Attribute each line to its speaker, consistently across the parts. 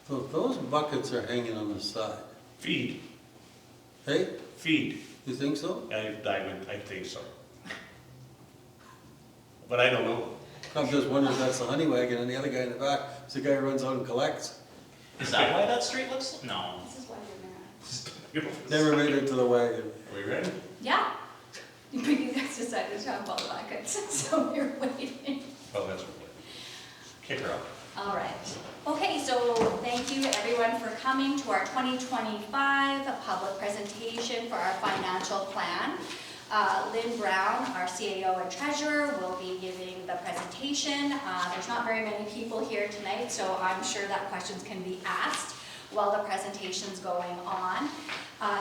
Speaker 1: So those buckets are hanging on the side.
Speaker 2: Feed,
Speaker 1: Hey,
Speaker 2: feed,
Speaker 1: you think so?
Speaker 2: I think so. But I don't know.
Speaker 1: I'm just wondering if that's the honey wagon and the other guy in the back is the guy who runs out and collects.
Speaker 3: Is that why that street looks? No.
Speaker 4: This is why you're mad.
Speaker 1: Never made it to the wagon.
Speaker 2: Are we ready?
Speaker 4: Yeah. But you guys decided to have all the buckets, so we're waiting.
Speaker 2: Oh, that's okay. Kick her out.
Speaker 4: All right. Okay, so thank you everyone for coming to our 2025 public presentation for our financial plan. Lynn Brown, our CAO and treasurer, will be giving the presentation. There's not very many people here tonight, so I'm sure that questions can be asked while the presentation's going on.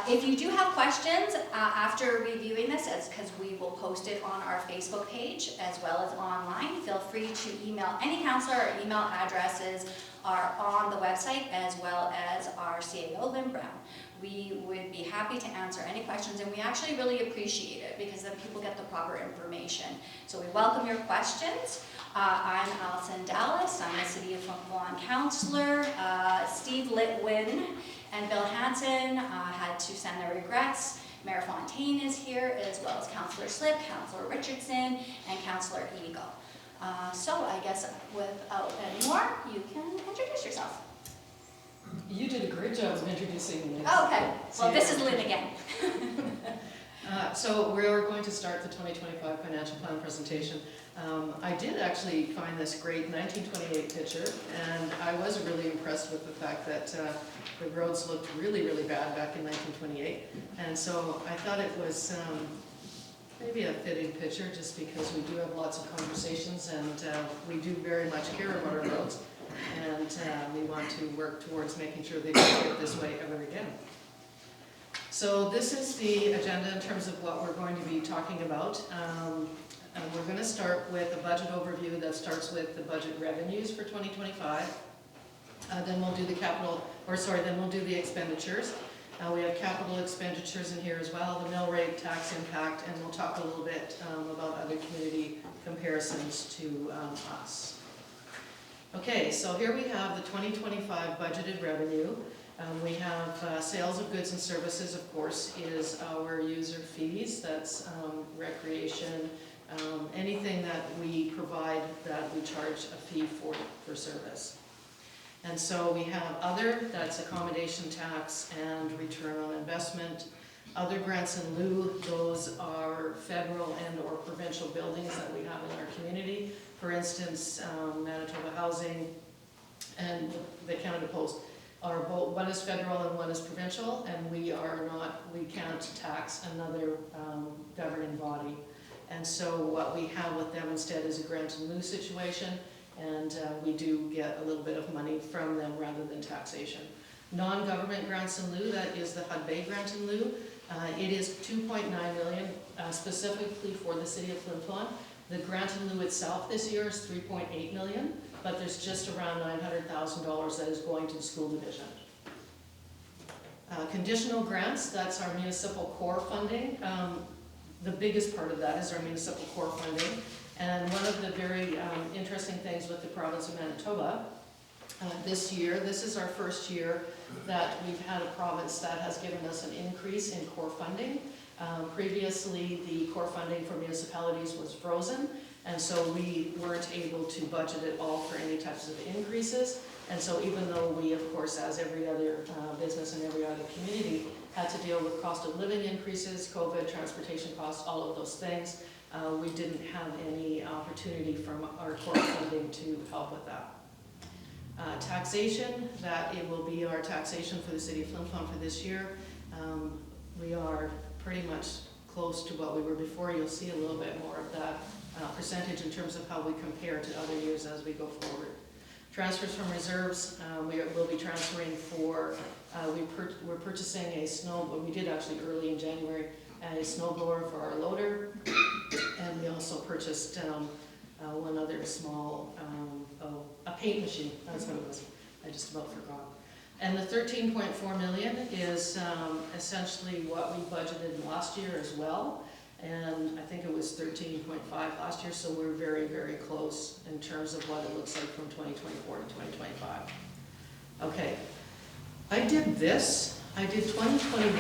Speaker 4: If you do have questions after reviewing this, because we will post it on our Facebook page as well as online, feel free to email any counselor. Our email addresses are on the website as well as our CAO, Lynn Brown. We would be happy to answer any questions, and we actually really appreciate it because then people get the proper information. So we welcome your questions. I'm Alison Dallas. I'm the City of Flin counselor. Steve Litwin and Bill Hansen had to send their regrets. Mayor Fontaine is here, as well as Councillor Slip, Councillor Richardson, and Councillor Eagle. So I guess without any more, you can introduce yourself.
Speaker 5: You did a great job of introducing me.
Speaker 4: Oh, okay. Well, this is Lynn again.
Speaker 5: So we're going to start the 2025 financial plan presentation. I did actually find this great 1928 picture, and I was really impressed with the fact that the roads looked really, really bad back in 1928. And so I thought it was maybe a fitting picture, just because we do have lots of conversations, and we do very much care about our roads. And we want to work towards making sure they don't get this way ever again. So this is the agenda in terms of what we're going to be talking about. We're going to start with a budget overview that starts with the budget revenues for 2025. Then we'll do then we'll do the expenditures. We have capital expenditures in here as well, the mill rate, tax impact, and we'll talk a little bit about other community comparisons to us. Okay, so here we have the 2025 budgeted revenue. We have sales of goods and services, of course, is our user fees. That's recreation, anything that we provide that we charge a fee for service. And so we have other, that's accommodation tax and return on investment. Other grants in lieu, those are federal and or provincial buildings that we have in our community. For instance, Manitoba Housing and the Canada Post are both, one is federal and one is provincial, and we can't tax another governing body. And so what we have with them instead is a grant in lieu situation, and we do get a little bit of money from them rather than taxation. Non-government grants in lieu, that is the HUD Bay grant in lieu. It is $2.9 million specifically for the City of Flin. The grant in lieu itself this year is $3.8 million, but there's just around $900,000 that is going to the school division. Conditional grants, that's our municipal core funding. The biggest part of that is our municipal core funding. And one of the very interesting things with the province of Manitoba this year, this is our first year that we've had a province that has given us an increase in core funding. Previously, the core funding for municipalities was frozen, and so we weren't able to budget it all for any types of increases. And so even though we, of course, as every other business and every other community, had to deal with cost of living increases, COVID, transportation costs, all of those things, we didn't have any opportunity from our core funding to help with that. Taxation, that it will be our taxation for the City of Flin Flon for this year. We are pretty much close to what we were before. You'll see a little bit more of that percentage in terms of how we compare to other years as we go forward. Transfers from reserves, we will be transferring for, we're purchasing a we did actually early in January, a snow blower for our loader, and we also purchased one other small, a paint machine, that's what it was, I just about forgot. And the 13.4 million is essentially what we budgeted last year as well. And I think it was 13.5 last year, so we're very, very close in terms of what it looks like from 2024 to 2025. Okay, I did this, I did 2021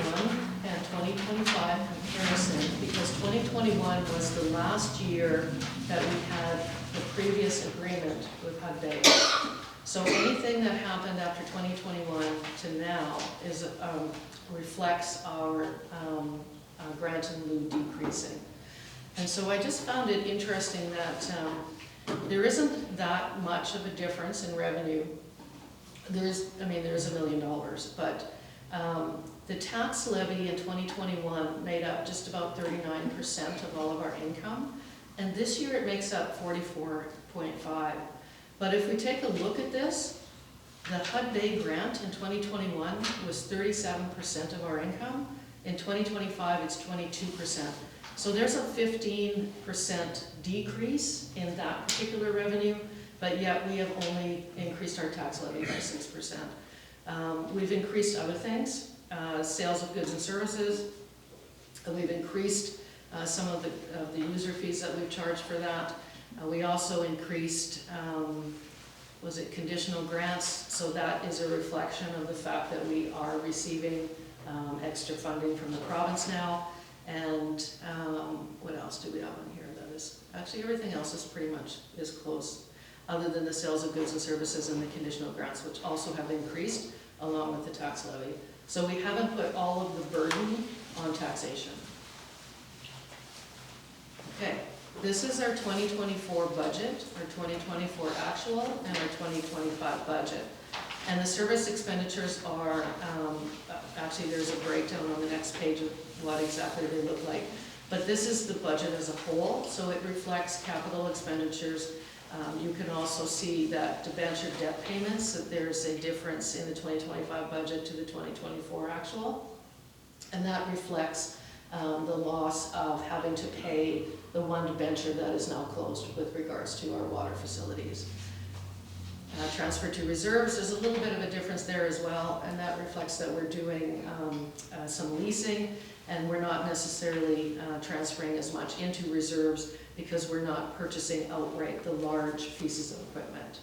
Speaker 5: and 2025 comparison, because 2021 was the last year that we had the previous agreement with HUD Bay. So anything that happened after 2021 to now is, reflects our grant in lieu decreasing. And so I just found it interesting that there isn't that much of a difference in revenue. There's $1 million, but the tax levy in 2021 made up just about 39% of all of our income, and this year it makes up 44.5%. But if we take a look at this, the HUD Bay grant in 2021 was 37% of our income. In 2025, it's 22%. So there's a 15% decrease in that particular revenue, but yet we have only increased our tax levy by 6%. We've increased other things, sales of goods and services. We've increased some of the user fees that we've charged for that. We also increased, conditional grants, so that is a reflection of the fact that we are receiving extra funding from the province now. And what else do we have on here that is, actually everything else is pretty much is close, other than the sales of goods and services and the conditional grants, which also have increased along with the tax levy. So we haven't put all of the burden on taxation. Okay, this is our 2024 budget, our 2024 actual, and our 2025 budget. And the service expenditures are, actually there's a breakdown on the next page of what exactly they look like. But this is the budget as a whole, so it reflects capital expenditures. You can also see that debenture debt payments, that there's a difference in the 2025 budget to the 2024 actual. And that reflects the loss of having to pay the one debenture that is now closed with regards to our water facilities. Transfer to reserves, there's a little bit of a difference there as well, and that reflects that we're doing some leasing, and we're not necessarily transferring as much into reserves because we're not purchasing outright the large pieces of equipment.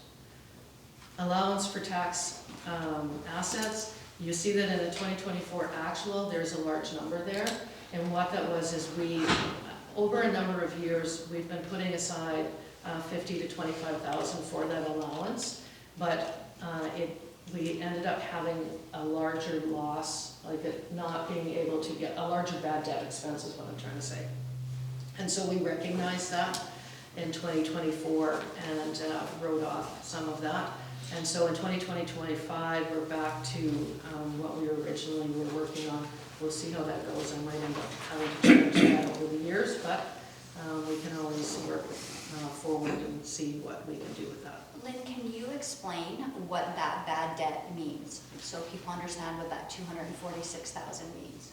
Speaker 5: Allowance for tax assets, you see that in the 2024 actual, there's a large number there, and what that was is we, over a number of years, we've been putting aside 50 to 25,000 for that allowance, but we ended up having a larger loss, like it not being able to get a larger bad debt expense is what I'm trying to say. And so we recognized that in 2024 and wrote off some of that. And so in 2025, we're back to what we originally were working on. We'll see how that goes. I might end up having to change that over the years, but we can always work forward and see what we can do with that.
Speaker 4: Lynn, can you explain what that bad debt means, so people understand what that 246,000 means?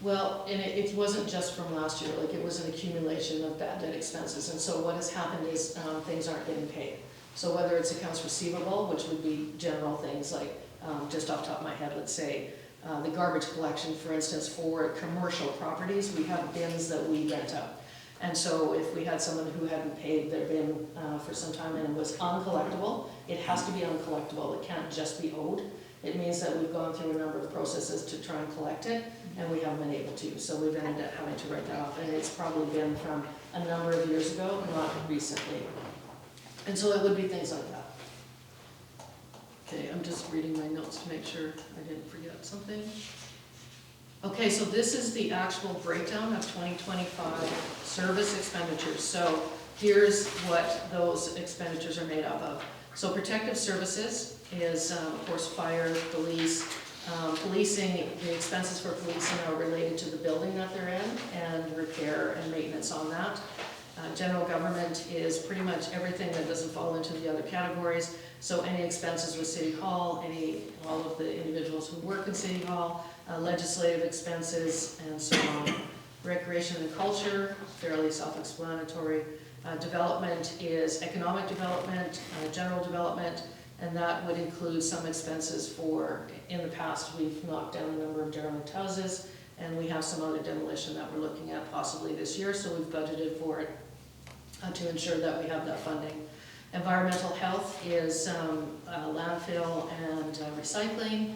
Speaker 5: Well, and it wasn't just from last year, like it was an accumulation of bad debt expenses, and so what has happened is things aren't getting paid. So whether it's accounts receivable, which would be general things like, just off the top of my head, let's say, the garbage collection, for instance, for commercial properties, we have bins that we rent out. And so if we had someone who hadn't paid their bin for some time and it was uncollectible, it has to be uncollectible, it can't just be owed. It means that we've gone through a number of processes to try and collect it, and we haven't been able to. So we've ended up having to write that off, and it's probably been from a number of years ago, not recently. And so it would be things like that. Okay, I'm just reading my notes to make sure I didn't forget something. Okay, so this is the actual breakdown of 2025 service expenditures. So here's what those expenditures are made up of. So protective services is, of course, fire, police. Policing, the expenses for policing are related to the building that they're in and repair and maintenance on that. General government is pretty much everything that doesn't fall into the other categories. So any expenses with City Hall, all of the individuals who work in City Hall, legislative expenses, and so on. Recreation and culture, fairly self-explanatory. Development is economic development, general development, and that would include some expenses for, in the past, we've knocked down a number of derelict houses, and we have some other demolition that we're looking at possibly this year, so we've budgeted for it to ensure that we have that funding. Environmental health is landfill and and recycling.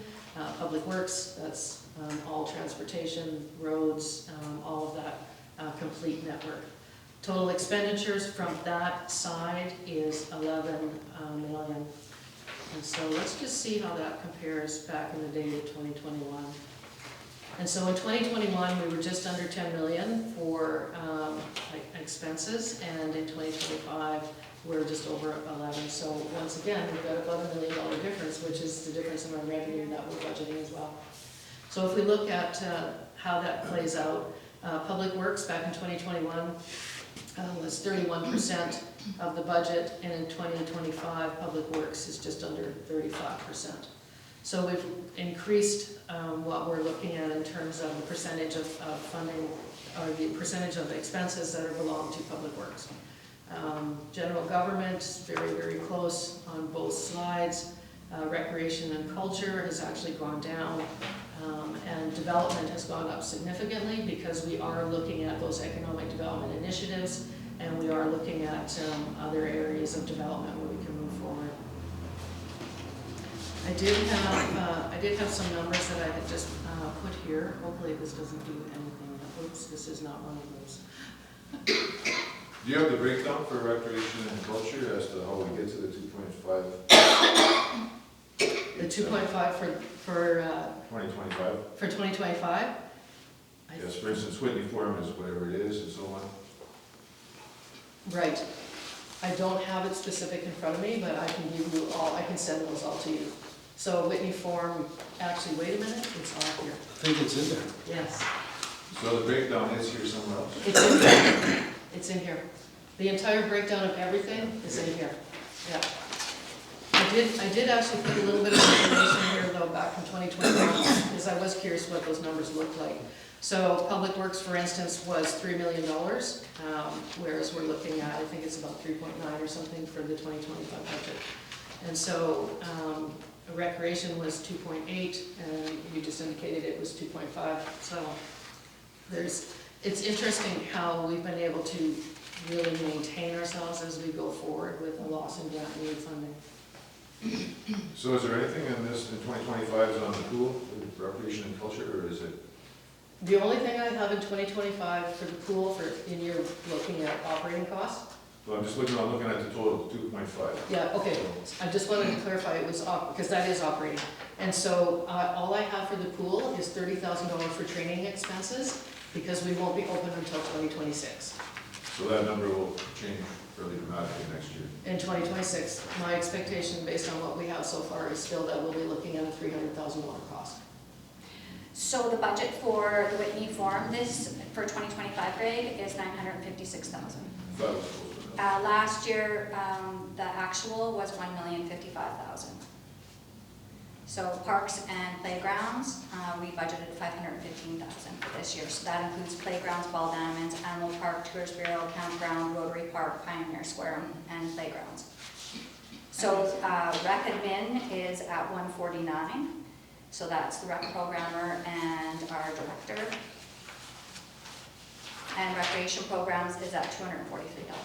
Speaker 5: Public Works, that's all transportation, roads, all of that complete network. Total expenditures from that side is 11 million. And so let's just see how that compares back in the day to 2021. And so in 2021, we were just under 10 million for expenses, and in 2025, we're just over 11. So once again, we've got about $1 million difference, which is the difference in our revenue that we're budgeting as well. So if we look at how that plays out, Public Works back in 2021 was 31% of the budget, and in 2025, Public Works is just under 35%. So we've increased what we're looking at in terms of the percentage of funding, or the percentage of expenses that are belong to Public Works. General government, very, very close on both slides. Recreation and culture has actually gone down, and development has gone up significantly because we are looking at those economic development initiatives, and we are looking at other areas of development where we can move forward. I did have some numbers that I had just put here. Hopefully this doesn't do anything. Oops, this is not one of those.
Speaker 6: Do you have the breakdown for recreation and culture as to how we get to the 2.5?
Speaker 5: The 2.5 for
Speaker 6: 2025?
Speaker 5: For 2025?
Speaker 6: Yes, for instance, Whitney Forum is whatever it is and so on.
Speaker 5: Right. I don't have it specific in front of me, but I can give you all, I can send those all to you. So Whitney Forum, actually, wait a minute, it's all here.
Speaker 1: I think it's in there.
Speaker 5: Yes,
Speaker 6: So the breakdown is here somewhere else?
Speaker 5: it's in here. It's in here. The entire breakdown of everything is in here. Yeah. I did actually put a little bit of information here though back from 2021, because I was curious what those numbers looked like. So Public Works, for instance, was $3 million, whereas we're looking at, I think it's about 3.9 or something for the 2025 budget. And so Recreation was 2.8, and you just indicated it was 2.5. So it's interesting how we've been able to really maintain ourselves as we go forward with a loss in grant and aid funding.
Speaker 6: So is there anything in this, in 2025 is on the pool, with recreation and culture, or is it?
Speaker 5: The only thing I have in 2025 for the pool, in your looking at operating costs?
Speaker 6: Well, I'm looking at the total, 2.5.
Speaker 5: Yeah, okay. I just wanted to clarify it was because that is operating. And so all I have for the pool is $30,000 for training expenses, because we won't be open until 2026.
Speaker 6: So that number will change fairly dramatically next year.
Speaker 5: In 2026, my expectation based on what we have so far is still that we'll be looking at a $300,000 cost.
Speaker 4: So the budget for the Whitney Forum this for 2025 grade is 956,000.
Speaker 6: That was close enough.
Speaker 4: Last year, the actual was 1,055,000. So parks and playgrounds, we budgeted 515,000 for this year. So that includes playgrounds, ball diamonds, animal park, tourist bureau, campground, Rotary Park, Pioneer Square, and playgrounds. So rec admin is at 149. So that's the rec programmer and our director. And recreation programs is at 243,000.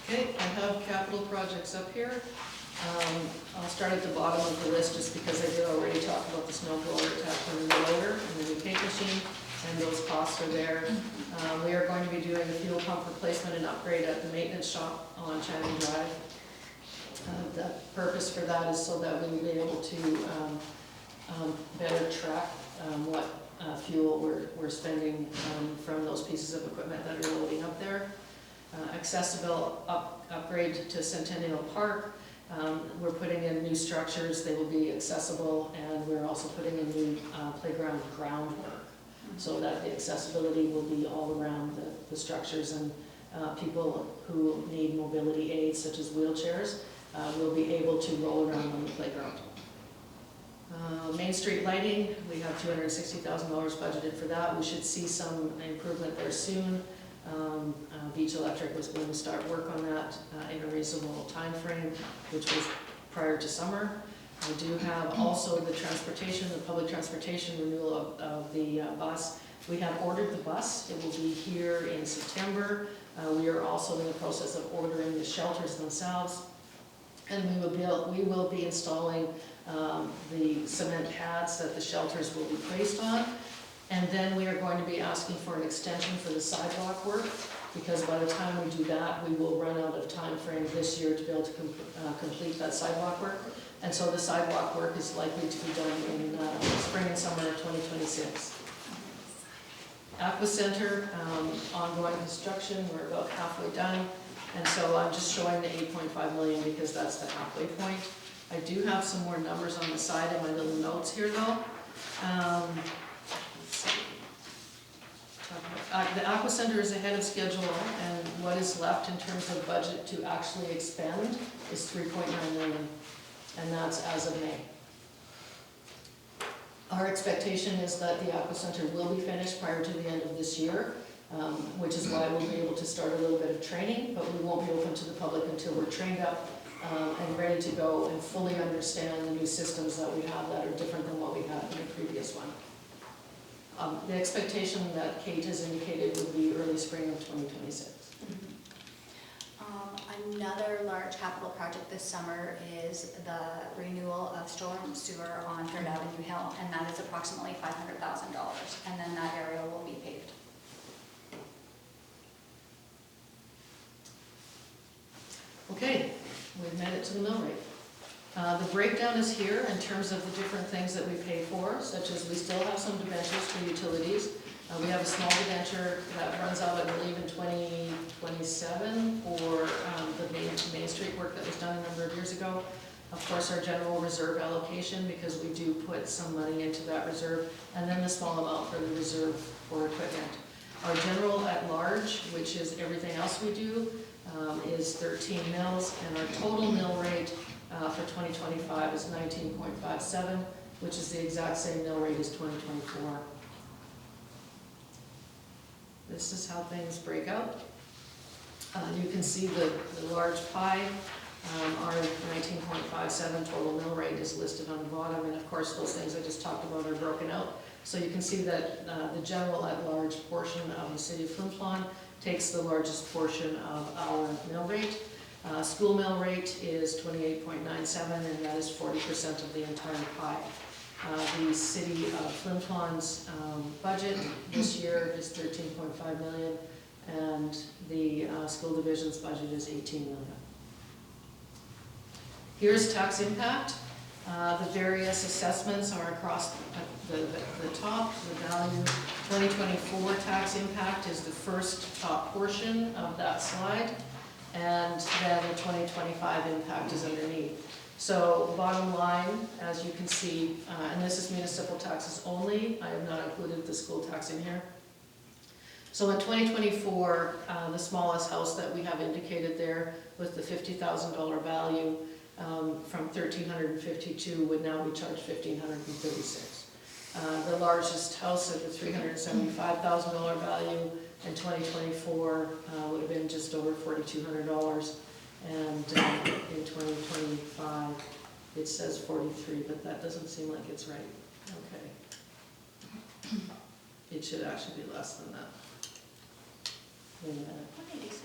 Speaker 5: Okay, I have capital projects up here. I'll start at the bottom of the list just because I did already talk about the snow blower, attachment, and the loader, and the new paint machine, and those costs are there. We are going to be doing a fuel pump replacement and upgrade at the maintenance shop on Channing Drive. The purpose for that is so that we will be able to better track what fuel we're spending from those pieces of equipment that are loading up there. Accessible upgrade to Centennial Park. We're putting in new structures, they will be accessible, and we're also putting in new playground groundwork so that the accessibility will be all around the structures, and people who need mobility aids such as wheelchairs will be able to roll around on the playground. Main Street lighting, we have $260,000 budgeted for that. We should see some improvement there soon. Beach Electric was going to start work on that in a reasonable time frame, which was prior to summer. I do have also the transportation, the public transportation renewal of the bus. We have ordered the bus. It will be here in September. We are also in the process of ordering the shelters themselves. And we will be installing the cement pads that the shelters will be placed on. And then we are going to be asking for an extension for the sidewalk work, because by the time we do that, we will run out of time frame this year to be able to complete that sidewalk work. And so the sidewalk work is likely to be done in spring and summer of 2026. Aqua Center, ongoing construction, we're about halfway done. And so I'm just showing the 8.5 million because that's the halfway point. I do have some more numbers on the side in my little notes here though. Let's see. The Aqua Center is ahead of schedule, and what is left in terms of budget to actually expend is 3.9 million, and that's as of May. Our expectation is that the Aqua Center will be finished prior to the end of this year, which is why we'll be able to start a little bit of training, but we won't be open to the public until we're trained up and ready to go and fully understand the new systems that we have that are different than what we had in the previous one. The expectation that Kate has indicated would be early spring of 2026.
Speaker 4: Another large capital project this summer is the renewal of storm sewer on 3rd Avenue Hill, and that is approximately $500,000, and then that area will be paved.
Speaker 5: Okay, we've made it to the mill rate. The breakdown is here in terms of the different things that we pay for, such as we still have some debentures for utilities. We have a small debenture that runs out, I believe, in 2027 for the Main Street work that was done a number of years ago. Of course, our general reserve allocation, because we do put some money into that reserve, and then the small amount for the reserve for equipment. Our general at large, which is everything else we do, is 13 mills, and our total mill rate for 2025 is 19.57, which is the exact same mill rate as 2024. This is how things break out. You can see the large pie. Our 19.57 total mill rate is listed on the bottom, and of course those things I just talked about are broken out. So you can see that the general at-large portion of the city of Flin takes the largest portion of our mill rate. School mill rate is 28.97, and that is 40% of the entire pie. The city of Flin-Flon's budget this year is 13.5 million, and the school division's budget is 18 million. Here's tax impact. The various assessments are across the top. The value 2024 tax impact is the first top portion of that slide, and then the 2025 impact is underneath. So bottom line, as you can see, and this is municipal taxes only, I have not included the school tax in here. So in 2024, the smallest house that we have indicated there with the $50,000 value from $1,352 would now be charged $1,536. The largest house at the $375,000 value in 2024 would have been just over $4,200. And in 2025, it says 43, but that doesn't seem like it's right. Okay. It should actually be less than that. Wait a minute.
Speaker 4: 186.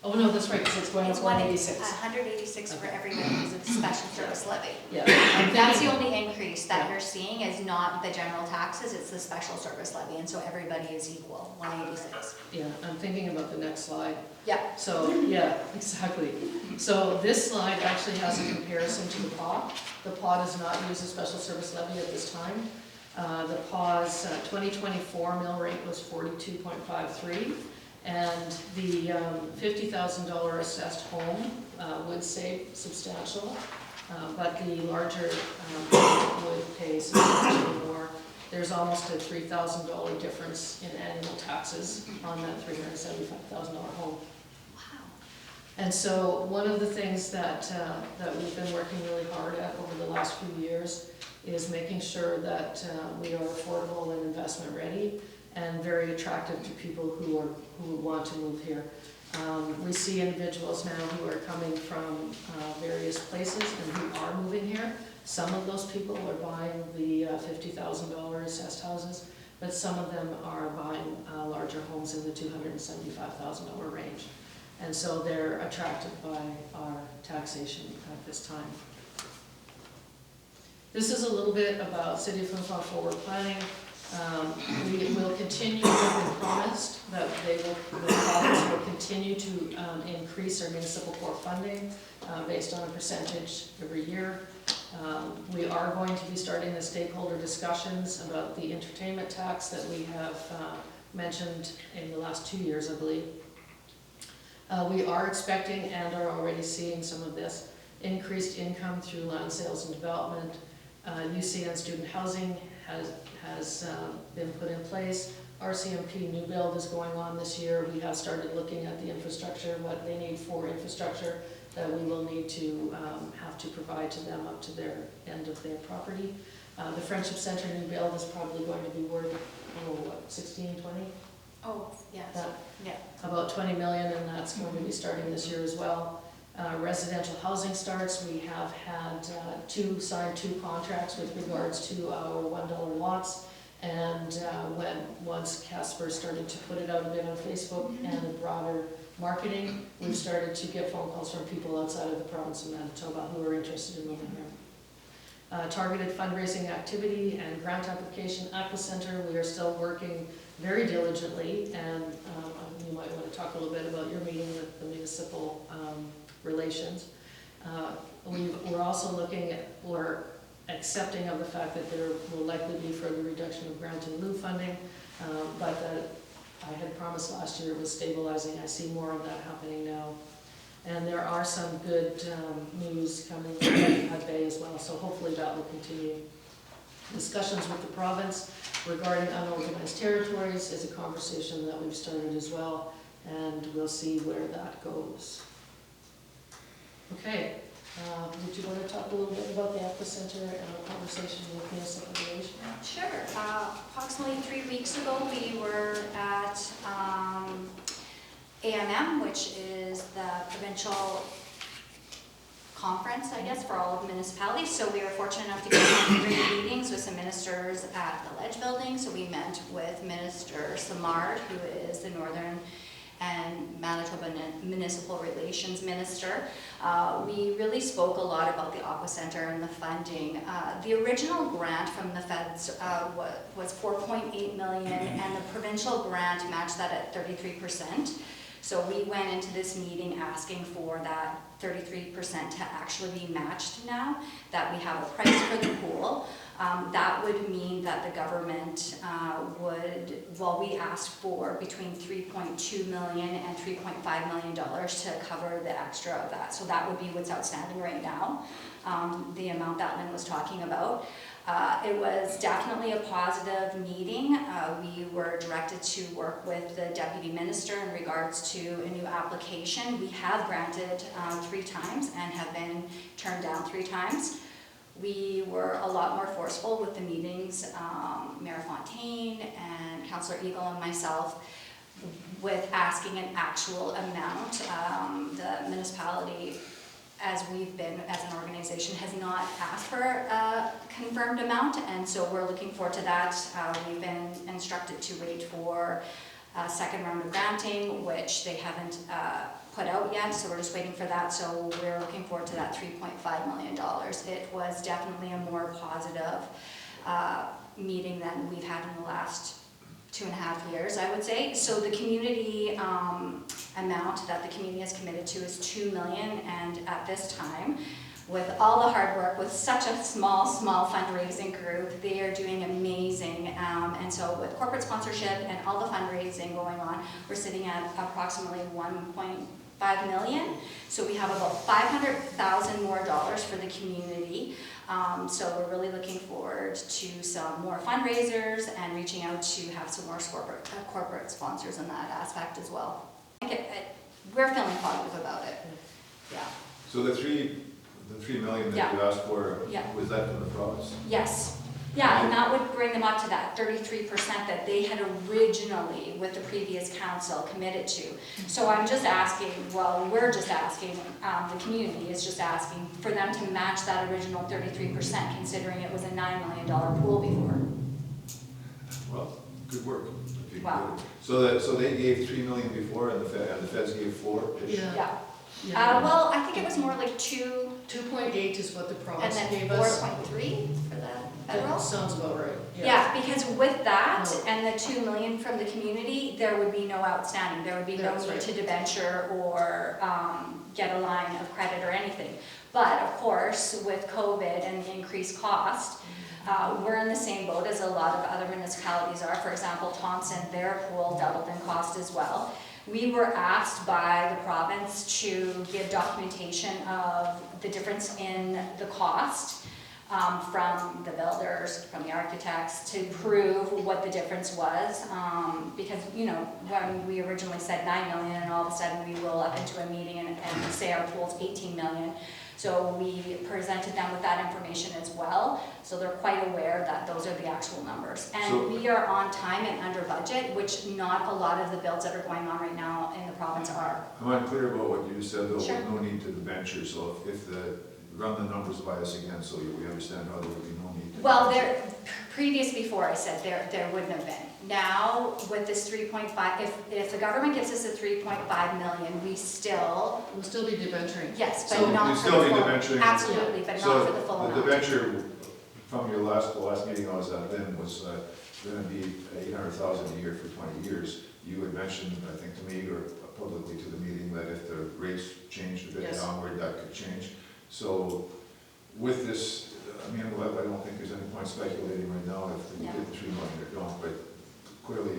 Speaker 5: Oh, no, that's right, because it's going up 186.
Speaker 4: 186 for everybody who's a special service levy.
Speaker 5: Yeah.
Speaker 4: That's the only increase that you're seeing is not the general taxes, it's the special service levy, and so everybody is equal, 186.
Speaker 5: Yeah, I'm thinking about the next slide.
Speaker 4: Yeah.
Speaker 5: So, yeah, exactly. So this slide actually has a comparison to the PAW. The PAW does not use a special service levy at this time. The PAW's 2024 mill rate was 42.53, and the $50,000 assessed home would save substantial, but the larger would pay substantially more. There's almost a $3,000 difference in annual taxes on that $375,000 home.
Speaker 4: Wow.
Speaker 5: And so one of the things that we've been working really hard at over the last few years is making sure that we are affordable and investment ready and very attractive to people who want to move here. We see individuals now who are coming from various places and who are moving here. Some of those people are buying the $50,000 assessed houses, but some of them are buying larger homes in the $275,000 range. And so they're attracted by our taxation at this time. This is a little bit about City of Flin Flon forward planning. We will continue, as we promised, that the province will continue to increase our municipal core funding based on a percentage every year. We are going to be starting the stakeholder discussions about the entertainment tax that we have mentioned in the last 2 years, I believe. We are expecting and are already seeing some of this increased income through land sales and development. UCN student housing has been put in place. RCMP new build is going on this year. We have started looking at the infrastructure, what they need for infrastructure that we will need to have to provide to them up to their end of their property. The Friendship Center new build is probably going to be worth, what, 16, 20?
Speaker 4: Oh, yes, yeah.
Speaker 5: About 20 million, and that's going to be starting this year as well. Residential housing starts, we have had signed two contracts with regards to our $1 lots. And once Casper started to put it out a bit on Facebook and the broader marketing, we've started to get phone calls from people outside of the province of Manitoba who are interested in moving here. Targeted fundraising activity and grant application. Aqua Center, we are still working very diligently, and you might want to talk a little bit about your meeting with the municipal relations. We're also looking at, we're accepting of the fact that there will likely be further reduction of grant and lieu funding, but that I had promised last year it was stabilizing. I see more of that happening now. And there are some good news coming from Hud Bay as well, so hopefully that will continue. Discussions with the province regarding unorganized territories is a conversation that we've started as well, and we'll see where that goes. Okay, would you want to talk a little bit about the Aqua Center and our conversation with municipal relations?
Speaker 4: Sure. Approximately 3 weeks ago, we were at AMM, which is the provincial conference, I guess, for all of the municipalities. So we were fortunate enough to get some great meetings with some ministers at the Ledge Building. So we met with Minister Samard, who is the Northern and Manitoba Municipal Relations Minister. We really spoke a lot about the Aqua Center and the funding. The original grant from the feds was $4.8 million, and the provincial grant matched that at 33%. So we went into this meeting asking for that 33% to actually be matched now, that we have a price for the pool. That would mean that the government would, well, we asked for between $3.2 million and $3.5 million to cover the extra of that. So that would be what's outstanding right now, the amount that Lynn was talking about. It was definitely a positive meeting. We were directed to work with the Deputy Minister in regards to a new application. We have granted 3 times and have been turned down 3 times. We were a lot more forceful with the meetings, Mayor Fontaine and Councillor Eagle and myself, with asking an actual amount. The municipality, as we've been as an organization, has not asked for a confirmed amount, and so we're looking forward to that. We've been instructed to wait for a second round of granting, which they haven't put out yet, so we're just waiting for that. So we're looking forward to that $3.5 million. It was definitely a more positive meeting than we've had in the last 2.5 years, I would say. So the community amount that the community has committed to is $2 million, and at this time, with all the hard work, with such a small fundraising group, they are doing amazing. And so with corporate sponsorship and all the fundraising going on, we're sitting at approximately $1.5 million. So we have about $500,000 more for the community. So we're really looking forward to some more fundraisers and reaching out to have some more corporate sponsors in that aspect as well. We're feeling positive about it. Yeah.
Speaker 6: So the $3 million that you asked for, was that from the province?
Speaker 4: Yes. Yeah, and that would bring them up to that 33% that they had originally, with the previous council, committed to. So I'm just asking, well, we're just asking, the community is just asking for them to match that original 33%, considering it was a $9 million pool before.
Speaker 6: Well, Good work. If you can
Speaker 4: Wow.
Speaker 6: get it. So they gave 3 million before, and the feds gave 4-ish?
Speaker 5: Yeah.
Speaker 4: Yeah. Well, I think it was more like 2,
Speaker 5: 2.8 is what the
Speaker 4: and
Speaker 5: province
Speaker 4: then
Speaker 5: gave us.
Speaker 4: 4.3 for the federal.
Speaker 5: That sounds about right.
Speaker 4: Yeah, because with that
Speaker 5: No.
Speaker 4: and the 2 million from the community, there would be no outstanding. There would be no
Speaker 5: That's
Speaker 4: need
Speaker 5: right.
Speaker 4: to debenture or get a line of credit or anything. But of course, with COVID and the increased cost, we're in the same boat as a lot of other municipalities are. For example, Thompson, their pool doubled in cost as well. We were asked by the province to give documentation of the difference in the cost from the builders, from the architects, to prove what the difference was. Because, you know, when we originally said 9 million and all of a sudden we roll up into a meeting and say our pool's 18 million. So we presented them with that information as well. So they're quite aware that those are the actual numbers. And
Speaker 6: So-
Speaker 4: we are on time and under budget, which not a lot of the builds that are going on right now in the province are.
Speaker 6: I'm unclear about what you said, though,
Speaker 4: Sure.
Speaker 6: with no need to the venture, so if run the numbers by us again, so we understand how there would be no need to.
Speaker 4: Well, previous before I said there wouldn't have been. Now, with this 3.5, if the government gives us a 3.5 million, we still,
Speaker 5: We'll still be debenturing.
Speaker 4: yes,
Speaker 6: So
Speaker 4: but not
Speaker 6: you
Speaker 4: for
Speaker 6: still
Speaker 4: the
Speaker 6: need
Speaker 4: full.
Speaker 6: debenturing?
Speaker 4: Absolutely, but not for the full
Speaker 6: So the
Speaker 4: amount.
Speaker 6: debenture from the last meeting I was at then was gonna be 800,000 a year for 20 years. You had mentioned, I think to me or publicly to the meeting, that if the rates changed a bit
Speaker 5: Yes.
Speaker 6: downward, that could change. So with this, I mean, I don't think there's any point speculating right now if we
Speaker 4: Yeah.
Speaker 6: get the 3 million or don't, but clearly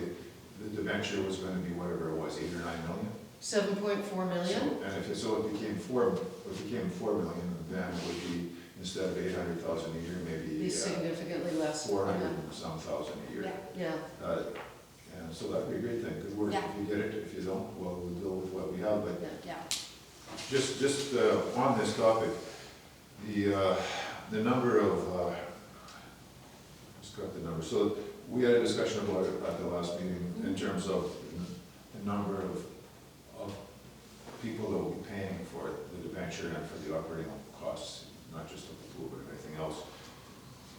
Speaker 6: the debenture was gonna be whatever it was, 8 or 9 million?
Speaker 5: 7.4 million.
Speaker 6: So- And if it became 4 million, then it would be, instead of 800,000 a year,
Speaker 5: Be
Speaker 6: maybe
Speaker 5: significantly less.
Speaker 6: 400 and some thousand a year.
Speaker 4: Yeah.
Speaker 5: Yeah,
Speaker 6: And so that'd be a great thing, good work.
Speaker 4: Yeah.
Speaker 6: If you get it, if you don't, well, we'll deal with what we have, but
Speaker 5: yeah.
Speaker 4: Yeah.
Speaker 6: just on this topic, the number of, just got the number, so we had a discussion about it at the last meeting in terms of the number of people that will be paying for the debenture and for the operating costs, not just of the pool, but everything else.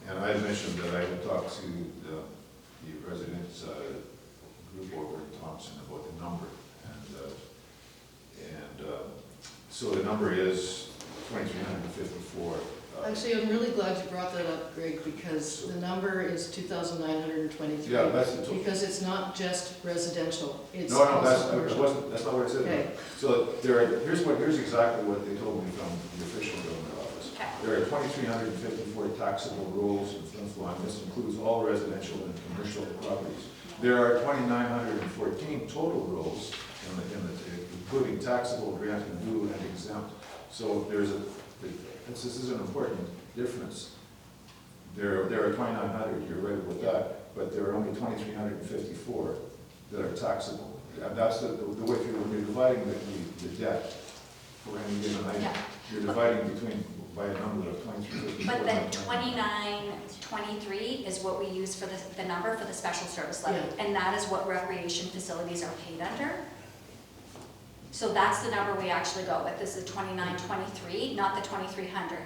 Speaker 6: And I had mentioned that I would talk to the residents group over in Thompson about the number, and so the number is 2,354.
Speaker 5: Actually, I'm really glad you brought that up, Greg, because the number is 2,923.
Speaker 6: Yeah, that's the total.
Speaker 5: Because it's not just residential, it's
Speaker 6: No,
Speaker 5: also commercial.
Speaker 6: that's not what it said.
Speaker 5: Okay.
Speaker 6: So here's exactly what they told me from the official government office.
Speaker 4: Okay.
Speaker 6: There are 2,354 taxable rolls in Flin. This includes all residential and commercial properties. There are 2,914 total rolls, including taxable, grant and due, and exempt. So this is an important difference. There are 2,900, you're right with that, but there are only 2,354 that are taxable. And that's the way when you're dividing the debt for any given item,
Speaker 4: Yeah.
Speaker 6: you're dividing by a number of 2,354.
Speaker 4: But the 2923 is what we use for the number for the special service levy.
Speaker 5: Yeah.
Speaker 4: And that is what recreation facilities are paid under. So that's the number we actually go with, is the 2923, not the 2300.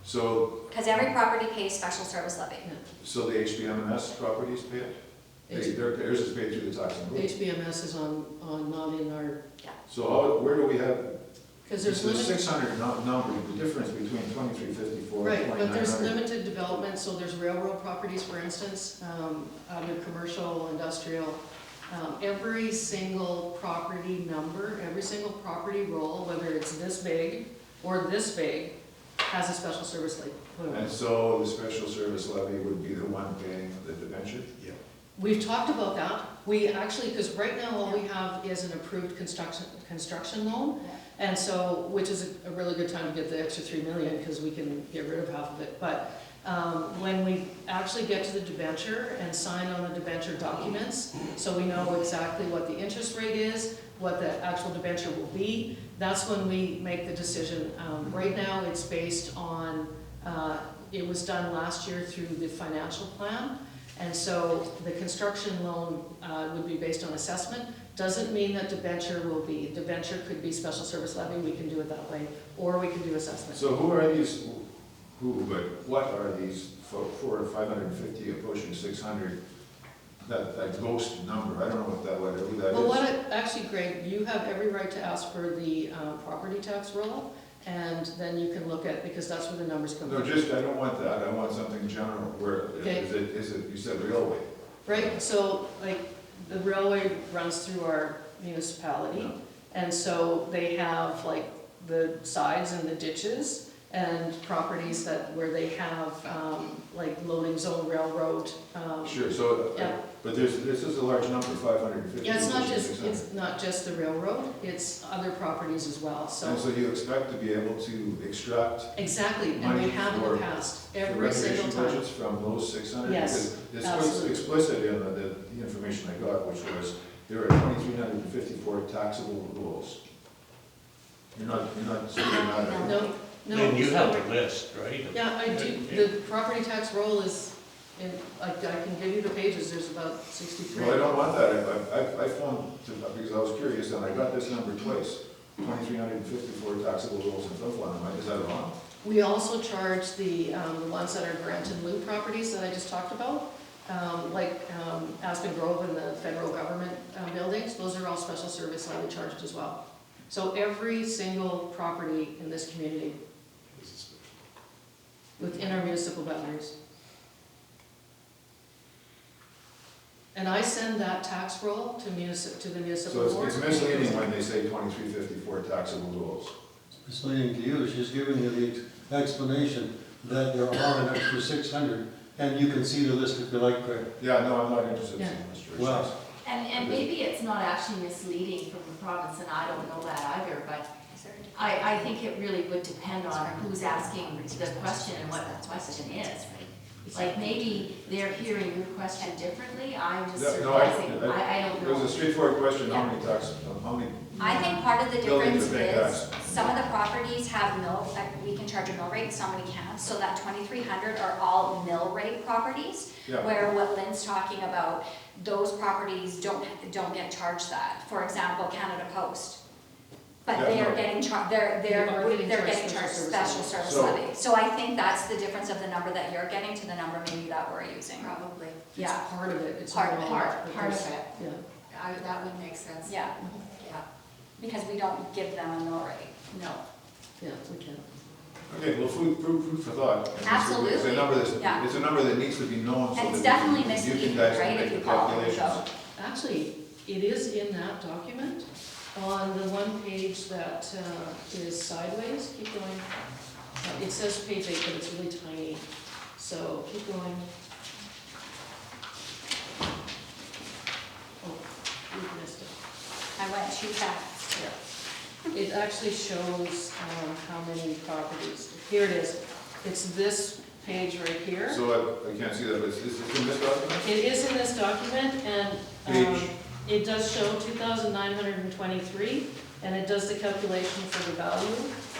Speaker 6: So,
Speaker 4: Because every property pays special service levy.
Speaker 6: so the HBMS properties pay it?
Speaker 5: H-
Speaker 6: Theirs is paid through the tax and road.
Speaker 5: HBMS is not in our,
Speaker 6: So where do we have,
Speaker 5: because
Speaker 6: there's
Speaker 5: there's limited.
Speaker 6: 600 number, the difference between 2,354 and
Speaker 5: Right, but there's
Speaker 6: 2,900.
Speaker 5: limited development, so there's railroad properties, for instance, under commercial, industrial. Every single property number, every single property roll, whether it's this big or this big, has a special service levy.
Speaker 6: And so the special service levy would be the one paying the debenture?
Speaker 2: Yeah.
Speaker 5: We've talked about that. We actually, because right now all we have is an approved construction loan. And so, which is a really good time to get the extra 3 million, because we can get rid of half of it. But when we actually get to the debenture and sign on the debenture documents, so we know exactly what the interest rate is, what the actual debenture will be, that's when we make the decision. Right now, it's based on, it was done last year through the financial plan. And so the construction loan would be based on assessment. Doesn't mean that debenture will be. Debenture could be special service levy, we can do it that way, or we can do assessment.
Speaker 6: So who are these, but what are these for 550 approaching 600 that ghost number, I don't know who that is.
Speaker 5: Well, actually, Greg, you have every right to ask for the property tax roll, and then you can look at, because that's where the numbers come
Speaker 6: No,
Speaker 5: from.
Speaker 6: I don't want that, I want something general, where,
Speaker 5: Okay.
Speaker 6: is it, you said railway?
Speaker 5: Right, so like the railway runs through our municipality,
Speaker 6: Yeah.
Speaker 5: and so they have like the sides and the ditches and properties where they have like loading zone railroad.
Speaker 6: Sure, so,
Speaker 5: Yeah.
Speaker 6: but this is a large number, 550.
Speaker 5: Yeah, it's not just the railroad, it's other properties as well, so.
Speaker 6: And so you expect to be able to extract
Speaker 5: Exactly, and
Speaker 6: money
Speaker 5: we have in
Speaker 6: for
Speaker 5: the past,
Speaker 6: the
Speaker 5: every single
Speaker 6: recreation
Speaker 5: time.
Speaker 6: budgets from those 600?
Speaker 5: Yes,
Speaker 6: Because
Speaker 5: absolutely.
Speaker 6: it's explicit in the information I got, which was, there are 2,354 taxable rules. You're not stating that, are you?
Speaker 5: No, no.
Speaker 2: Then you
Speaker 5: so-
Speaker 2: have the list, right?
Speaker 5: Yeah, I do, the property tax roll is, I can give you the pages, there's about 63.
Speaker 6: Well, I don't want that, I phoned, because I was curious, and I got this number twice, 2,354 taxable rules in Flin. Is that wrong?
Speaker 5: We also charge the ones that are grant and lieu properties that I just talked about, like Aspen Grove and the federal government buildings, those are all special service levy charged as well. So every single property in this community within our municipal boundaries. And I send that tax roll to the municipal
Speaker 6: So
Speaker 5: board.
Speaker 6: it's misleading when they say 2,354 taxable rules.
Speaker 1: Misleading to you, she's giving you the explanation that there are an extra 600, and you can see the list if you like, Craig.
Speaker 6: Yeah, no, I'm not interested in
Speaker 5: Yeah.
Speaker 6: seeing
Speaker 1: Well,
Speaker 6: illustrations.
Speaker 7: And maybe it's not actually misleading from the province, and I don't know that either, but I think it really would depend on who's asking the question and what the question is. Like, maybe they're hearing your question differently, I'm just
Speaker 6: Yeah, no,
Speaker 7: surmising, I don't
Speaker 6: It was a
Speaker 7: know.
Speaker 6: straightforward question, how many how many?
Speaker 4: I think part of the
Speaker 6: Buildings
Speaker 4: difference
Speaker 6: are
Speaker 4: is,
Speaker 6: big
Speaker 4: some of the properties have like we can charge a mill rate, some we can't, so that 2,300 are all mill rate properties.
Speaker 6: Yeah.
Speaker 4: Where what Lynn's talking about, those properties don't get charged that. For example, Canada Post. But
Speaker 6: Yeah,
Speaker 4: they are
Speaker 6: no.
Speaker 4: getting charged,
Speaker 5: They are getting
Speaker 4: they're
Speaker 5: charged
Speaker 4: getting
Speaker 5: special
Speaker 4: charged
Speaker 5: service
Speaker 4: special
Speaker 5: levy.
Speaker 4: service
Speaker 6: So-
Speaker 4: levy. So I think that's the difference of the number that you're getting to the number maybe that we're using.
Speaker 7: Probably,
Speaker 5: It's part of it, it's
Speaker 4: Part
Speaker 5: not
Speaker 4: of it.
Speaker 5: all.
Speaker 7: part
Speaker 5: but
Speaker 7: of
Speaker 5: there's-
Speaker 7: it,
Speaker 5: Yeah.
Speaker 7: that would make sense.
Speaker 4: Yeah,
Speaker 7: Yeah,
Speaker 4: because we don't give them a mill rate.
Speaker 7: no.
Speaker 5: Yeah, we can.
Speaker 6: Okay, well, food for thought. And It's a
Speaker 4: Absolutely.
Speaker 6: number
Speaker 4: Yeah.
Speaker 6: it's a number that needs to be known so
Speaker 4: And it's
Speaker 6: that
Speaker 4: definitely
Speaker 6: you
Speaker 4: misleading,
Speaker 6: guys
Speaker 4: right,
Speaker 6: can
Speaker 4: if
Speaker 6: make
Speaker 4: you
Speaker 6: the
Speaker 4: call it,
Speaker 6: calculations.
Speaker 4: so.
Speaker 5: Actually, it is in that document, on the one page that is sideways, keep going. It says page 8, but it's really tiny, so keep going. Oh, we missed it.
Speaker 4: I went too fast.
Speaker 5: Yeah. It actually shows how many properties. Here it is. It's this page right here.
Speaker 6: So I can't see that, but it's in this document?
Speaker 5: It is in this document, and
Speaker 6: Page.
Speaker 5: it does show 2,923, and it does the calculation for the value.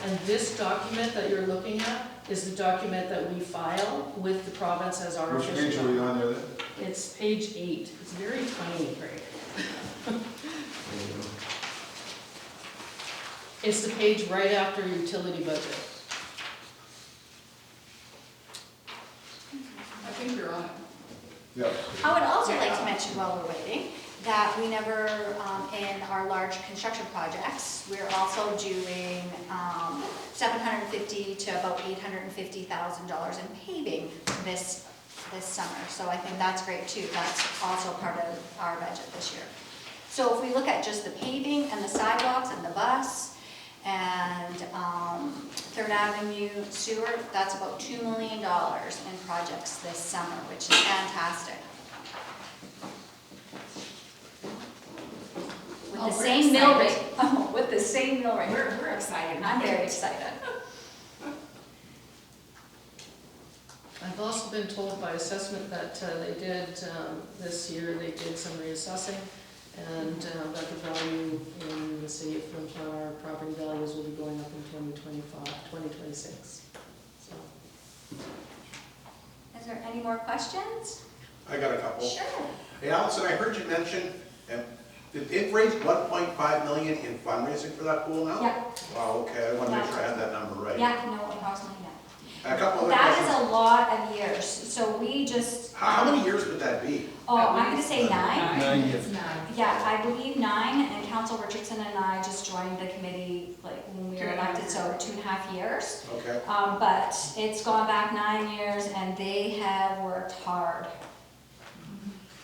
Speaker 5: And this document that you're looking at is the document that we file with the province as our
Speaker 6: Which
Speaker 5: official.
Speaker 6: page are we on there then?
Speaker 5: It's page 8. It's very tiny, Craig. It's the page right after utility budget.
Speaker 7: I think you're on it.
Speaker 6: Yeah.
Speaker 4: I would also like to mention while we're waiting, that we never, in our large construction projects, we're also doing $750,000 to about $850,000 in paving this summer. So I think that's great too. That's also part of our budget this year. So if we look at just the paving and the sidewalks and the bus and Third Avenue sewer, that's about $2 million in projects this summer, which is fantastic. With
Speaker 7: Oh,
Speaker 4: the
Speaker 7: we're
Speaker 4: same mill
Speaker 7: excited.
Speaker 4: rate. Oh, with the same mill rate.
Speaker 7: We're excited.
Speaker 4: I'm very excited.
Speaker 5: I've also been told by assessment that they did, this year, they did some reassessing, and that the value in the city of Flin, our property values will be going up in 2026. So,
Speaker 4: Is there any more questions?
Speaker 8: I got a couple.
Speaker 4: Sure.
Speaker 8: Hey, Allison, I heard you mention, did it raise 1.5 million in fundraising for that pool now?
Speaker 4: Yeah.
Speaker 8: Wow, okay, I want to make sure I had that number right.
Speaker 4: Yeah, no, approximately, yeah.
Speaker 8: A couple other
Speaker 4: That is
Speaker 8: questions.
Speaker 4: a lot of years, so we just.
Speaker 8: How many years would that be?
Speaker 4: Oh, I'm gonna say 9.
Speaker 1: 9 years.
Speaker 7: It's nine.
Speaker 4: Yeah, I believe 9, and Council Richardson and I just joined the committee like when we were
Speaker 7: 2.5
Speaker 4: elected, so 2.5 years.
Speaker 8: Okay.
Speaker 4: But it's gone back 9 years and they have worked hard.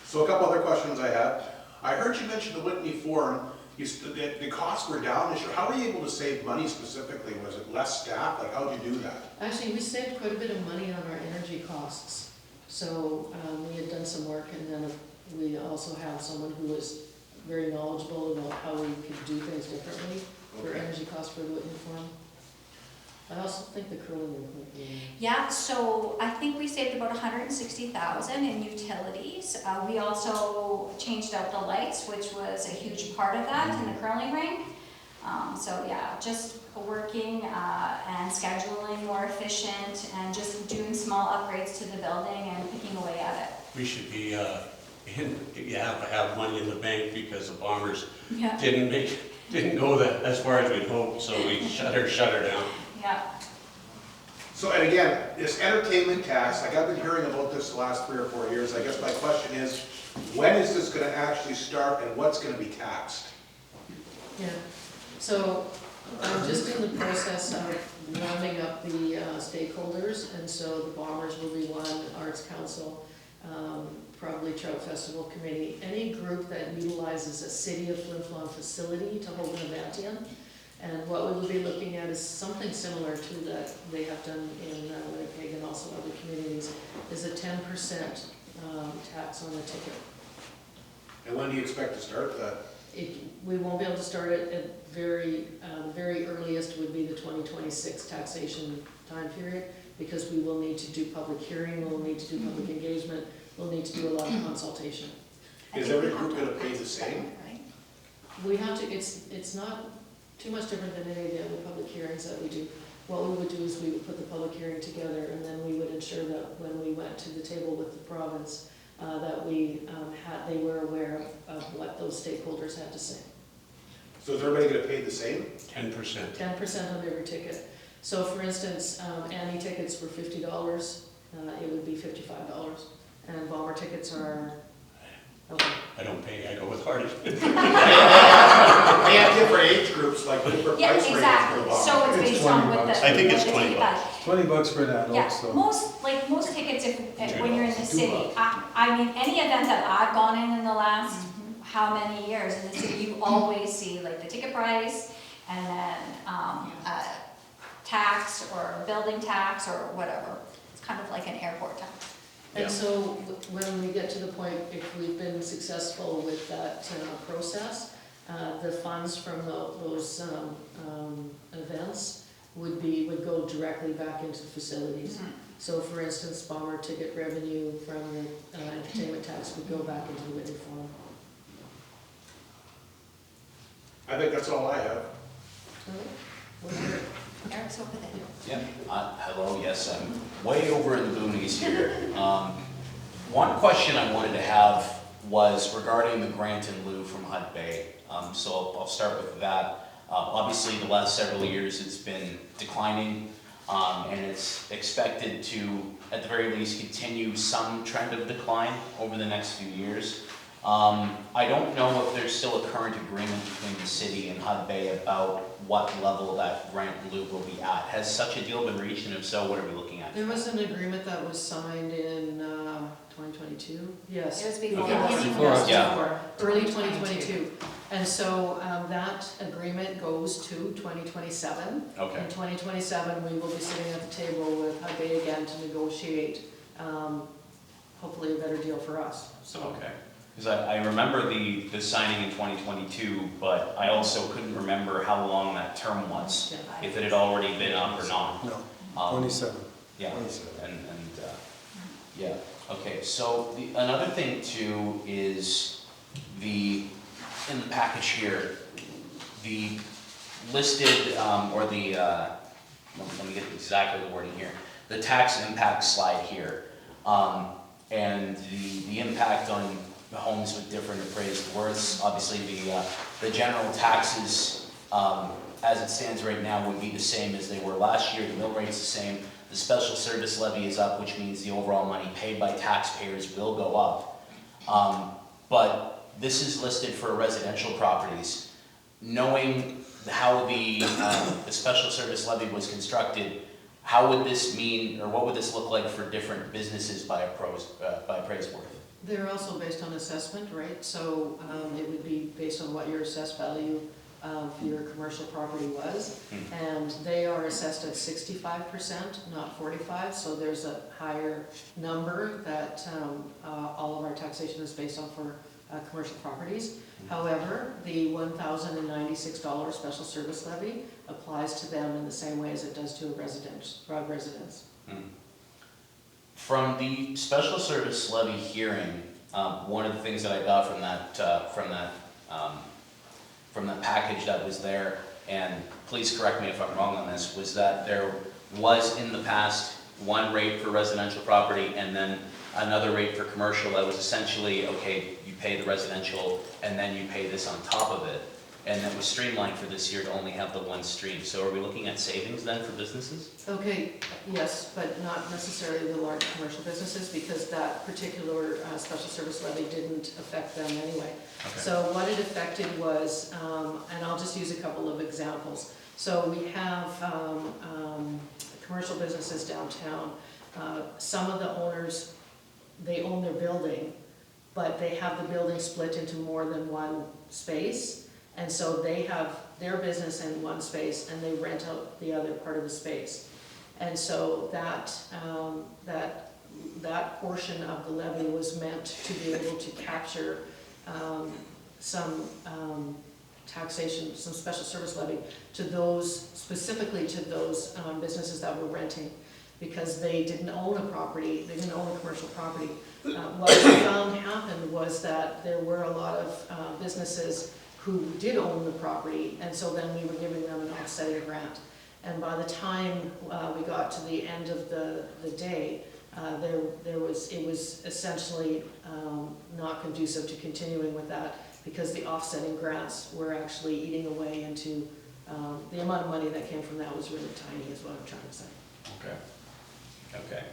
Speaker 8: So a couple other questions I had. I heard you mention the Whitney Forum, the costs were down this year. How were you able to save money specifically? Was it less staff? Like, how'd you do that?
Speaker 5: Actually, we saved quite a bit of money on our energy costs. So we had done some work, and then we also have someone who was very knowledgeable about how we could do things differently for
Speaker 8: Okay.
Speaker 5: energy costs for the Whitney Forum. I also think the curling rink might be.
Speaker 4: Yeah, so I think we saved about 160,000 in utilities. We also changed out the lights, which was a huge part of that in the curling rink. So yeah, just working and scheduling more efficient and just doing small upgrades to the building and picking away at it.
Speaker 2: We should be, you have to have money in the bank because the Bombers
Speaker 4: Yeah.
Speaker 2: didn't go as far as we'd hoped, so we shut her down.
Speaker 4: Yeah.
Speaker 8: So, and again, this entertainment tax, like I've been hearing about this the last 3 or 4 years. I guess my question is, when is this gonna actually start and what's gonna be taxed?
Speaker 5: Yeah, so I'm just in the process of rounding up the stakeholders, and so the Bombers will be one, Arts Council, probably Trout Festival Committee, any group that utilizes a City of Flin facility to hold an event in. And what we will be looking at is something similar to that they have done in Winnipeg and also other communities, is a 10% tax on the ticket.
Speaker 8: And when do you expect to start that?
Speaker 5: We won't be able to start it at the very earliest would be the 2026 taxation time period, because we will need to do public hearing, we'll need to do public engagement, we'll need to do a lot of consultation.
Speaker 8: Is every group gonna pay the same?
Speaker 4: Right?
Speaker 5: We have to, it's not too much different than any of the other public hearings that we do. What we would do is we would put the public hearing together, and then we would ensure that when we went to the table with the province, that they were aware of what those stakeholders had to say.
Speaker 8: So is everybody gonna pay the same?
Speaker 2: 10%.
Speaker 5: 10% on every ticket. So for instance, Annie tickets were $50, it would be $55. And Bomber tickets are, okay.
Speaker 2: I don't pay, I go with Hardy.
Speaker 8: They have different age groups, like different
Speaker 4: Yeah,
Speaker 8: price ranges for
Speaker 4: exactly.
Speaker 8: the box.
Speaker 4: So it's
Speaker 1: It's
Speaker 4: based on
Speaker 1: 20
Speaker 4: what the.
Speaker 1: bucks.
Speaker 2: I think it's
Speaker 4: what the
Speaker 2: 20
Speaker 4: ticket
Speaker 2: bucks.
Speaker 4: buys.
Speaker 1: $20 for an adult,
Speaker 4: Yeah,
Speaker 1: so.
Speaker 4: most tickets, when you're in the city, I mean, any event that I've gone in the last how many years in the city, you always see like the ticket price and then tax or building tax or whatever. It's kind of like an airport tax.
Speaker 5: And so when we get to the point, if we've been successful with that process, the funds from those events would go directly back into facilities. So for instance, Bomber ticket revenue from the entertainment tax would go back into the Whitney Forum.
Speaker 8: I think that's all I have.
Speaker 4: Eric's over there.
Speaker 3: Yeah, hello, yes, I'm way over in the boonies here. One question I wanted to have was regarding the grant in lieu from Hud Bay. So I'll start with that. Obviously, the last several years it's been declining, and it's expected to, at the very least, continue some trend of decline over the next few years. I don't know if there's still a current agreement between the city and Hud Bay about what level that grant in lieu will be at. Has such a deal been reached, and if so, what are we looking at?
Speaker 5: There was an agreement that was signed in 2022? Yes.
Speaker 4: It was before.
Speaker 1: Before.
Speaker 3: Yeah.
Speaker 5: Early 2022. And so that agreement goes to 2027.
Speaker 3: Okay.
Speaker 5: In 2027, we will be sitting at the table with Hud Bay again to negotiate, hopefully a better deal for us. So.
Speaker 3: Okay. Because I remember the signing in 2022, but I also couldn't remember how long that term was,
Speaker 5: Yeah.
Speaker 3: if it had already been up or not.
Speaker 1: No,
Speaker 3: Um,
Speaker 1: 27.
Speaker 3: Yeah, and yeah, okay, so another thing too is in the package here, the listed, let me get exactly the wording here, the tax impact slide here, and the impact on the homes with different appraised worths. Obviously, the general taxes, as it stands right now, would be the same as they were last year. The mill rate's the same. The special service levy is up, which means the overall money paid by taxpayers will go up. But this is listed for residential properties. Knowing how the special service levy was constructed, how would this mean, or what would this look like for different businesses by Praiseworth?
Speaker 5: They're also based on assessment, right? So it would be based on what your assessed value of your commercial property was. And they are assessed at 65%, not 45%, so there's a higher number that all of our taxation is based on for commercial properties. However, the $1,096 special service levy applies to them in the same way as it does to a residence.
Speaker 3: From the special service levy hearing, one of the things that I got from that package that was there, and please correct me if I'm wrong on this, was that there was in the past one rate for residential property and then another rate for commercial that was essentially, okay, you pay the residential and then you pay this on top of it. And that was streamlined for this year to only have the one stream. So are we looking at savings then for businesses?
Speaker 5: Okay, yes, but not necessarily the large commercial businesses, because that particular special service levy didn't affect them anyway.
Speaker 3: Okay.
Speaker 5: So what it affected was, and I'll just use a couple of examples. So we have commercial businesses downtown. Some of the owners, they own their building, but they have the building split into more than one space. And so they have their business in one space and they rent out the other part of the space. And so that portion of the levy was meant to be able to capture some taxation, some special service levy to those, specifically to those businesses that were renting, because they didn't own a property, they didn't own a commercial property. What we found happened was that there were a lot of businesses who did own the property, and so then we were giving them an offsetting grant. And by the time we got to the end of the day, it was essentially not conducive to continuing with that, because the offsetting grants were actually eating away into, the amount of money that came from that was really tiny, is what I'm trying to say.
Speaker 3: Okay.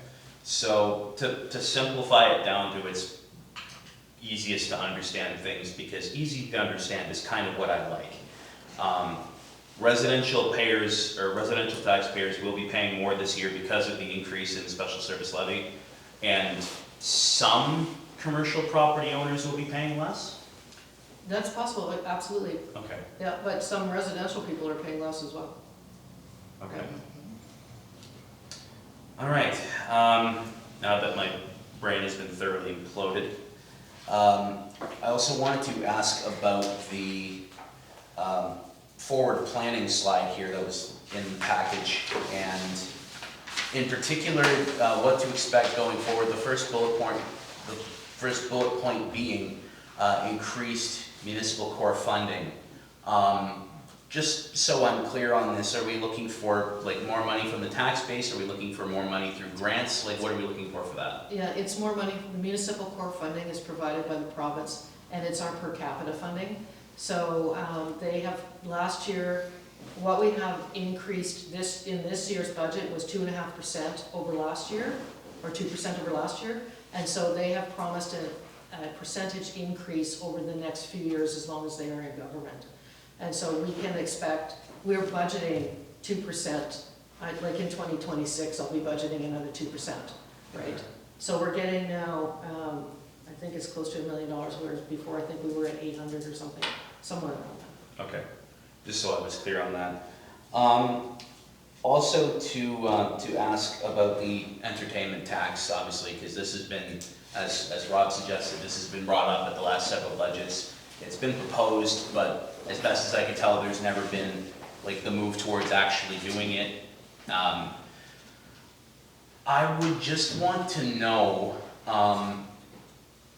Speaker 3: So to simplify it down to its easiest to understand things, because easy to understand is kind of what I like. Residential payers or residential taxpayers will be paying more this year because of the increase in the special service levy, and some commercial property owners will be paying less?
Speaker 5: That's possible, absolutely.
Speaker 3: Okay.
Speaker 5: Yeah, but some residential people are paying less as well.
Speaker 3: Okay. All right. Now that my brain has been thoroughly imploded, I also wanted to ask about the forward planning slide here that was in the package, and in particular, what to expect going forward. The first bullet point being increased municipal core funding. Just so I'm clear on this, are we looking for like more money from the tax base? Are we looking for more money through grants? Like, what are we looking for that?
Speaker 5: Yeah, it's more money. The municipal core funding is provided by the province, and it's our per capita funding. So they have, last year, what we have increased in this year's budget was 2.5% over last year, or 2% over last year. And so they have promised a percentage increase over the next few years as long as they are in government. And so we can expect, we're budgeting 2%, like in 2026, I'll be budgeting another 2%, right? So we're getting now, I think it's close to $1 million, whereas before I think we were at 800 or something, somewhere around that.
Speaker 3: Okay, just so I was clear on that. Also to ask about the entertainment tax, obviously, because this has been, as Rob suggested, this has been brought up at the last several budgets. It's been proposed, but as best as I can tell, there's never been like the move towards actually doing it. I would just want to know,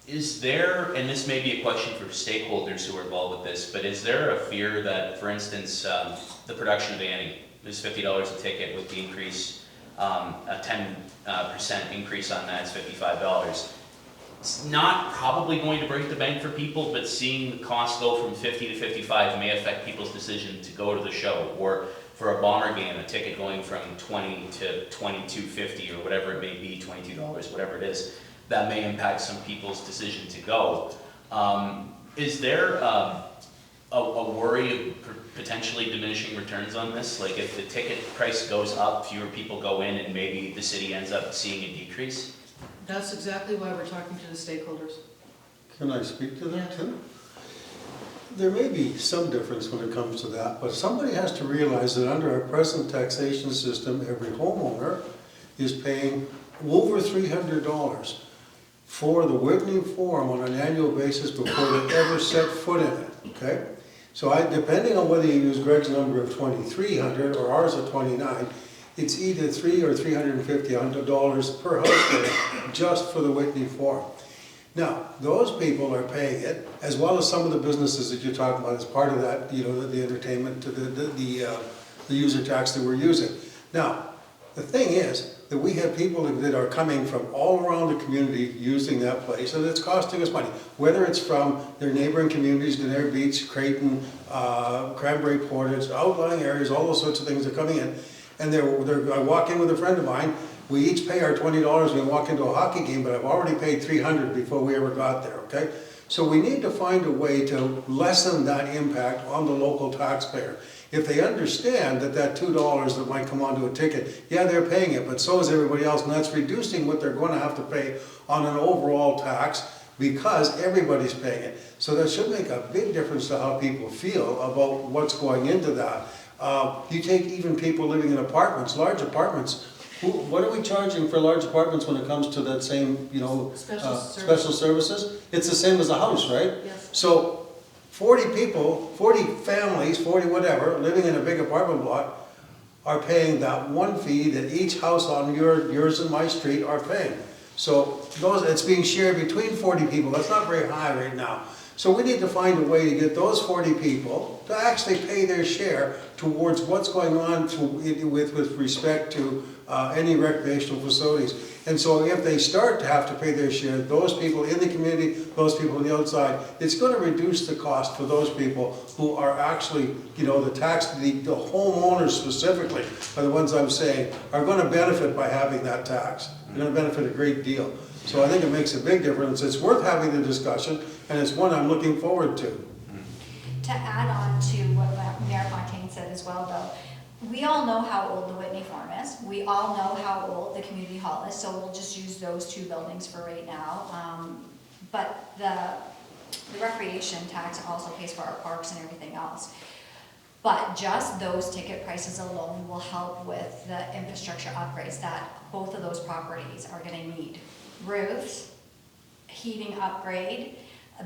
Speaker 3: is there, and this may be a question for stakeholders who are involved with this, but is there a fear that, for instance, the production of Annie is $50 a ticket with the increase, a 10% increase on that is $55. It's not probably going to break the bank for people, but seeing the cost go from 50 to 55 may affect people's decision to go to the show. Or for a Bomber game, a ticket going from 20 to 22.50 or whatever it may be, $22, whatever it is. that may impact some people's decision to go. Is there a worry of potentially diminishing returns on this? Like if the ticket price goes up, fewer people go in, and maybe the city ends up seeing a decrease?
Speaker 5: That's exactly why we're talking to the stakeholders.
Speaker 1: Can I speak to that
Speaker 5: Yeah.
Speaker 1: too? There may be some difference when it comes to that, but somebody has to realize that under our present taxation system, every homeowner is paying over $300 for the Whitney Forum on an annual basis before they ever set foot in it, okay? So depending on whether you use Greg's number of 2,300 or ours of 29, it's either $300 or $350 per household just for the Whitney Forum. Now, those people are paying it, as well as some of the businesses that you're talking about as part of that, you know, the entertainment, the user tax that we're using. Now, the thing is that we have people that are coming from all around the community using that place, and it's costing us money. Whether it's from their neighboring communities, Danair Beach, Creighton, Cranberry Portage, outlying areas, all those sorts of things are coming in. And I walk in with a friend of mine, we each pay our $20 when we walk into a hockey game, but I've already paid $300 before we ever got there, okay? So we need to find a way to lessen that impact on the local taxpayer. If they understand that $2 that might come onto a ticket, yeah, they're paying it, but so is everybody else, and that's reducing what they're going to have to pay on an overall tax because everybody's paying it. So that should make a big difference to how people feel about what's going into that. You take even people living in apartments, large apartments. What are we charging for large apartments when it comes to that same, you know, special services? It's the same as a house, right?
Speaker 5: Yes.
Speaker 1: So 40 people, 40 families, 40 whatever, living in a big apartment block are paying that one fee that each house on yours and my street are paying. So it's being shared between 40 people. That's not very high right now. So we need to find a way to get those 40 people to actually pay their share towards what's going on with respect to any recreational facilities. And so if they start to have to pay their share, those people in the community, those people on the outside, it's going to reduce the cost for those people who are actually, you know, the homeowners specifically are the ones I'm saying are going to benefit by having that tax. They're going to benefit a great deal. So I think it makes a big difference. It's worth having the discussion, and it's one I'm looking forward to.
Speaker 4: To add on to what Mayor Fontaine said as well, though, we all know how old the Whitney Forum is. We all know how old the community hall is, so we'll just use those two buildings for right now. But the recreation tax also pays for our parks and everything else. But just those ticket prices alone will help with the infrastructure upgrades that both of those properties are going to need. Roofs, heating upgrade,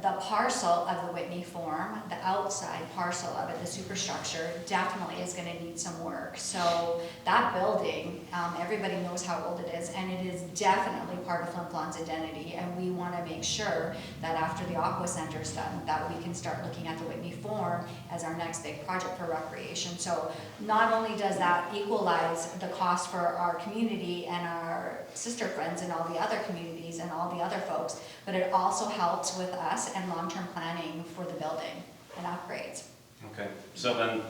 Speaker 4: the parcel of the Whitney Forum, the outside parcel of it, the superstructure, definitely is going to need some work. So that building, everybody knows how old it is, and it is definitely part of Flin-Flon's identity. And we want to make sure that after the Aqua Center is done, that we can start looking at the Whitney Forum as our next big project for recreation. So not only does that equalize the cost for our community and our sister friends and all the other communities and all the other folks, but it also helps with us and long-term planning for the building and upgrades.
Speaker 3: Okay, so then,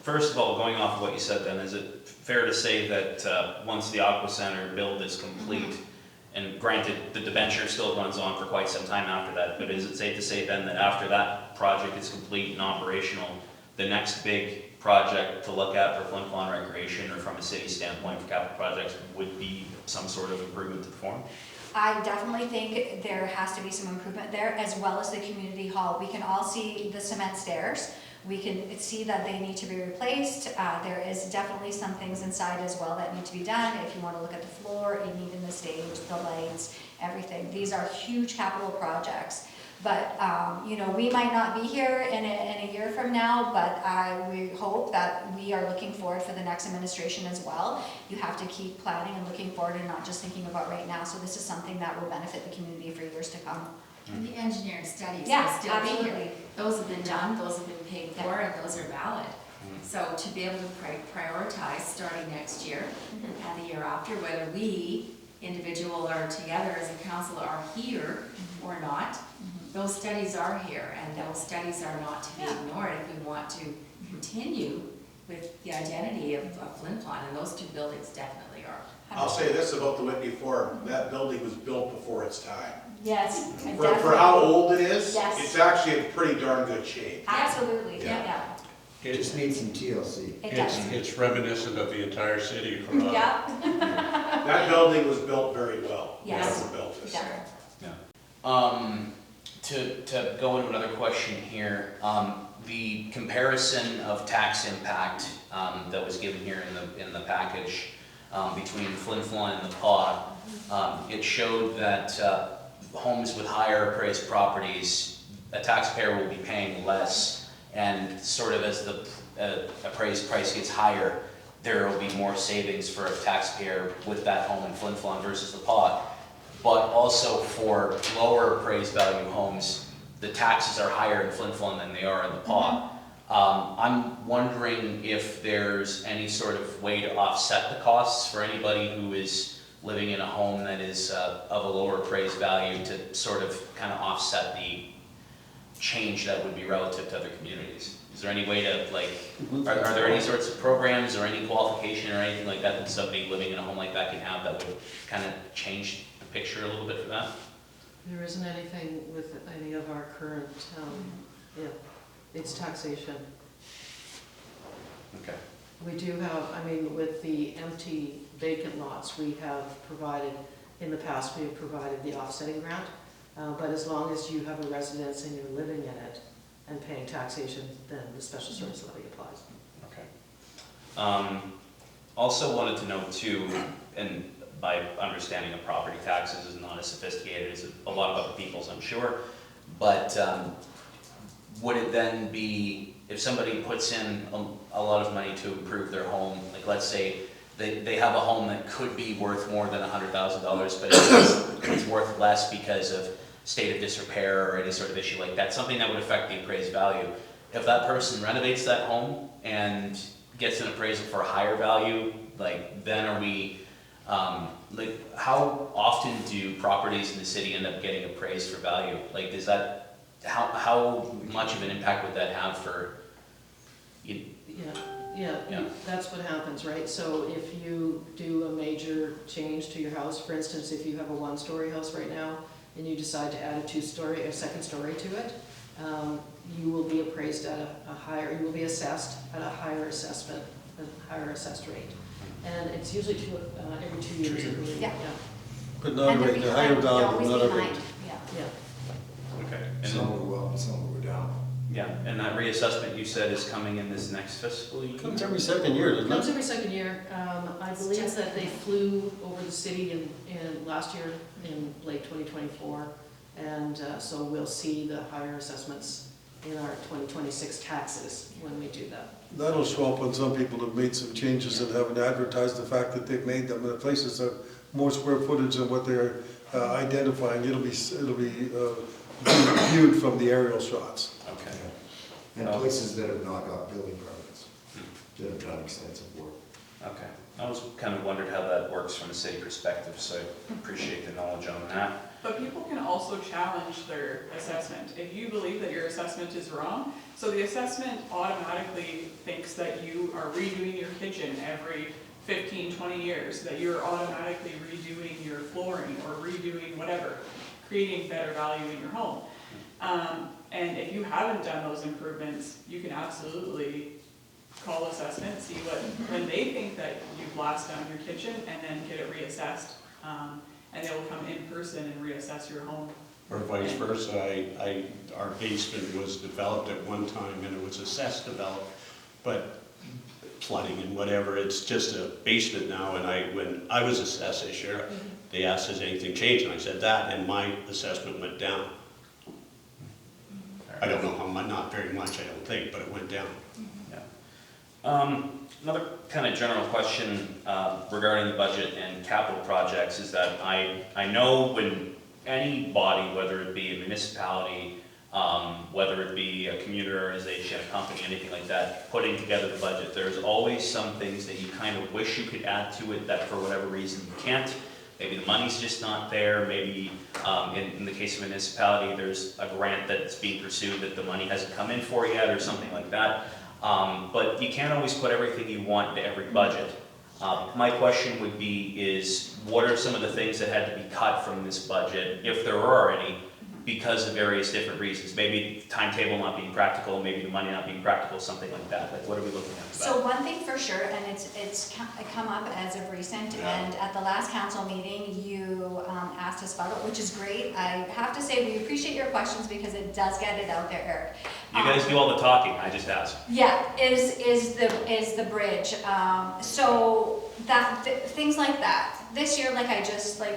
Speaker 3: first of all, going off of what you said then, is it fair to say that once the Aqua Center build is complete, and granted, the debenture still runs on for quite some time after that, but is it safe to say then that after that project is complete and operational, the next big project to look at for Flin-Flon Recreation or from a city standpoint for capital projects would be some sort of improvement to the forum?
Speaker 4: I definitely think there has to be some improvement there, as well as the community hall. We can all see the cement stairs. We can see that they need to be replaced. There is definitely some things inside as well that need to be done. If you want to look at the floor, even the stage, the lights, everything. These are huge capital projects. But, you know, we might not be here in a year from now, but we hope that we are looking forward for the next administration as well. You have to keep planning and looking forward and not just thinking about right now. So this is something that will benefit the community for years to come.
Speaker 7: And the engineering studies
Speaker 4: Yeah,
Speaker 7: are still
Speaker 4: absolutely.
Speaker 7: here. Those have been done, those have been paid for, and those are valid. So to be able to prioritize starting next year and the year after, whether we, individual or together as a council, are here or not, those studies are here, and those studies are not to be ignored if we want to continue with the identity of Flin Flon, and those two buildings definitely are.
Speaker 8: I'll say this about the Whitney Forum, that building was built before its time.
Speaker 7: Yes, I
Speaker 8: For
Speaker 7: definitely.
Speaker 8: how old it is,
Speaker 7: Yes.
Speaker 8: it's actually in pretty darn good shape.
Speaker 7: Absolutely,
Speaker 8: Yeah.
Speaker 7: yeah.
Speaker 9: It just needs some TLC.
Speaker 7: It does.
Speaker 2: It's reminiscent of the entire city from
Speaker 7: Yeah,
Speaker 8: That building was built very well.
Speaker 7: Yes.
Speaker 8: Whoever built it.
Speaker 7: yeah.
Speaker 3: To go into another question here, the comparison of tax impact that was given here in the package between Flin Flon and the PAW, it showed that homes with higher appraised properties, a taxpayer will be paying less, and sort of as the appraised price gets higher, there will be more savings for a taxpayer with that home in Flin Flon versus the PAW. But also for lower appraised value homes, the taxes are higher in Flin Flon than they are in the PAW. I'm wondering if there's any sort of way to offset the costs for anybody who is living in a home that is of a lower appraised value, to sort of kind of offset the change that would be relative to other communities. Is there any way to, like, are there any sorts of programs or any qualification or anything like that that somebody living in a home like that can have that would kind of change the picture a little bit for that?
Speaker 5: There isn't anything with any of our current, yeah, it's taxation.
Speaker 3: Okay.
Speaker 5: We do have, I mean, with the empty vacant lots, we have provided, in the past, we have provided the offsetting grant. But as long as you have a residence and you're living in it and paying taxation, then the special service levy applies.
Speaker 3: Okay. Also wanted to know too, and my understanding of property taxes is not as sophisticated as a lot of other people's, I'm sure, but would it then be, if somebody puts in a lot of money to improve their home, like let's say they have a home that could be worth more than $100,000, but it's worth less because of state of disrepair or any sort of issue like that, something that would affect the appraised value. If that person renovates that home and gets an appraisal for a higher value, like then are we, like how often do properties in the city end up getting appraised for value? Like is that, how much of an impact would that have for you?
Speaker 5: Yeah, that's what happens, right? So if you do a major change to your house, for instance, if you have a one-story house right now and you decide to add a two-story, a second story to it, you will be appraised at a higher, you will be assessed at a higher assessment, a higher assessed rate. And it's usually every 2 years, I believe.
Speaker 4: Yeah.
Speaker 1: But not a rate, the higher value, not a rate.
Speaker 5: Yeah.
Speaker 3: Okay. And
Speaker 9: Some
Speaker 3: then,
Speaker 9: were well, and some were down.
Speaker 3: yeah, and that reassessment you said is coming in this next fiscal year?
Speaker 1: Comes every second year, doesn't
Speaker 5: Comes
Speaker 1: it?
Speaker 5: every second year. I believe that they flew over the city in last year, in late 2024. And so we'll see the higher assessments in our 2026 taxes when we do that.
Speaker 1: That'll show up on some people who've made some changes and haven't advertised the fact that they've made them in places of more square footage than what they're identifying. It'll be viewed from the aerial shots.
Speaker 3: Okay.
Speaker 9: And places that have not got building permits, that have done extensive work.
Speaker 3: Okay. I was kind of wondered how that works from a city perspective, so I appreciate the knowledge on that.
Speaker 10: But people can also challenge their assessment. If you believe that your assessment is wrong, so the assessment automatically thinks that you are redoing your kitchen every 15, 20 years, that you're automatically redoing your flooring or redoing whatever, creating better value in your home. And if you haven't done those improvements, you can absolutely call assessment, see what, when they think that you've blast down your kitchen, and then get it reassessed. And they will come in person and reassess your home.
Speaker 2: Or vice versa, our basement was developed at one time and it was assessed developed, but flooding and whatever, it's just a basement now, and when I was assessed this year, they asked, has anything changed? And I said that, and my assessment went down. I don't know how much, not very much, I don't think, but it went down.
Speaker 3: Yeah. Another kind of general question regarding the budget and capital projects is that I know when any body, whether it be a municipality, whether it be a community organization, a company, anything like that, putting together the budget, there's always some things that you kind of wish you could add to it that for whatever reason you can't. Maybe the money's just not there, maybe in the case of municipality, there's a grant that's being pursued that the money hasn't come in for yet or something like that. But you can't always put everything you want into every budget. My question would be is, what are some of the things that had to be cut from this budget, if there are any, because of various different reasons? Maybe timetable not being practical, maybe the money not being practical, something like that. Like, what are we looking at for that?
Speaker 4: So one thing for sure, and it's come up as of recent, and at the last council meeting, you asked us about it, which is great. I have to say, we appreciate your questions because it does get it out there, Eric.
Speaker 3: You guys do all the talking, I just asked.
Speaker 4: Yeah, is the bridge. So that, things like that. This year, like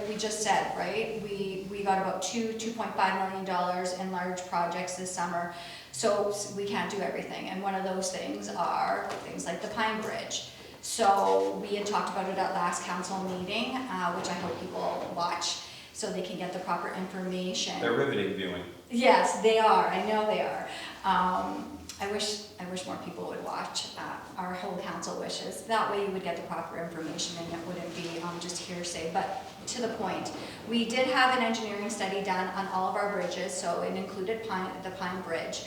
Speaker 4: we just said, right? We got about $2.5 million in large projects this summer. So we can't do everything. And one of those things are things like the Pine Bridge. So we had talked about it at last council meeting, which I hope people watch so they can get the proper information.
Speaker 3: They're riveting viewing.
Speaker 4: Yes, they are. I know they are. I wish more people would watch. Our whole council wishes. That way you would get the proper information and it wouldn't be just hearsay. But to the point, we did have an engineering study done on all of our bridges, so it included the Pine Bridge.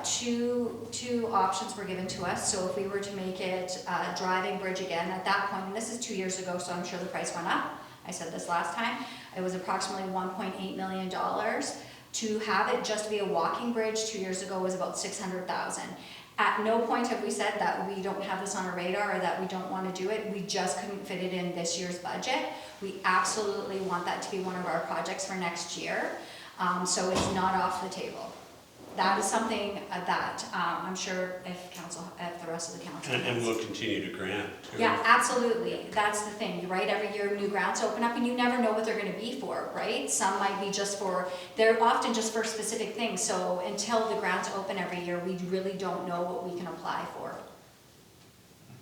Speaker 4: Two options were given to us. So if we were to make it a driving bridge again, at that point, and this is 2 years ago, so I'm sure the price went up. I said this last time. It was approximately $1.8 million. To have it just be a walking bridge 2 years ago was about $600,000. At no point have we said that we don't have this on our radar or that we don't want to do it. We just couldn't fit it in this year's budget. We absolutely want that to be one of our projects for next year. So it's not off the table. That is something that I'm sure if the rest of the council.
Speaker 2: And we'll continue to grant too.
Speaker 4: Yeah, absolutely. That's the thing, right? Every year new grants open up and you never know what they're going to be for, right? Some might be they're often just for specific things. So until the grants open every year, we really don't know what we can apply for.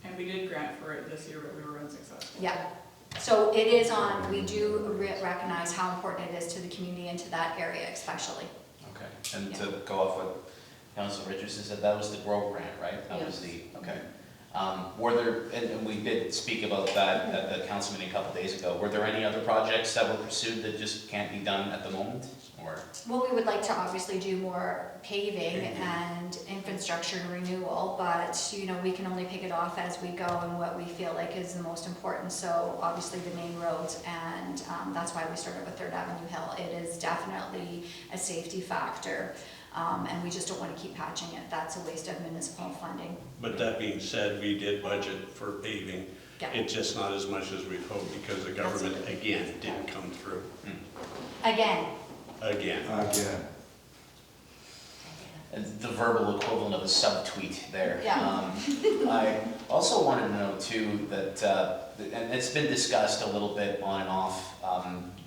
Speaker 10: And we did grant for it this year, but we were unsuccessful.
Speaker 4: Yeah. So it is on, we do recognize how important it is to the community and to that area especially.
Speaker 3: Okay, and to go off what Councilor Richardson said, that was the Grove grant, right? That was the, okay. Were there, and we did speak about that at the council meeting a couple days ago, were there any other projects that were pursued that just can't be done at the moment, or?
Speaker 4: Well, we would like to obviously do more paving and infrastructure renewal, but, we can only pick it off as we go and what we feel like is the most important. So obviously the main roads, and that's why we started with 3rd Avenue Hill. It is definitely a safety factor, and we just don't want to keep patching it. That's a waste of municipal funding.
Speaker 2: But that being said, we did budget for paving.
Speaker 4: Yeah.
Speaker 2: It's just not as much as we'd hoped because the government,
Speaker 4: Absolutely.
Speaker 2: again, didn't come through.
Speaker 4: Again.
Speaker 2: Again.
Speaker 3: And the verbal equivalent of a subtweet there.
Speaker 4: Yeah.
Speaker 3: I also wanted to know too that, and it's been discussed a little bit on and off,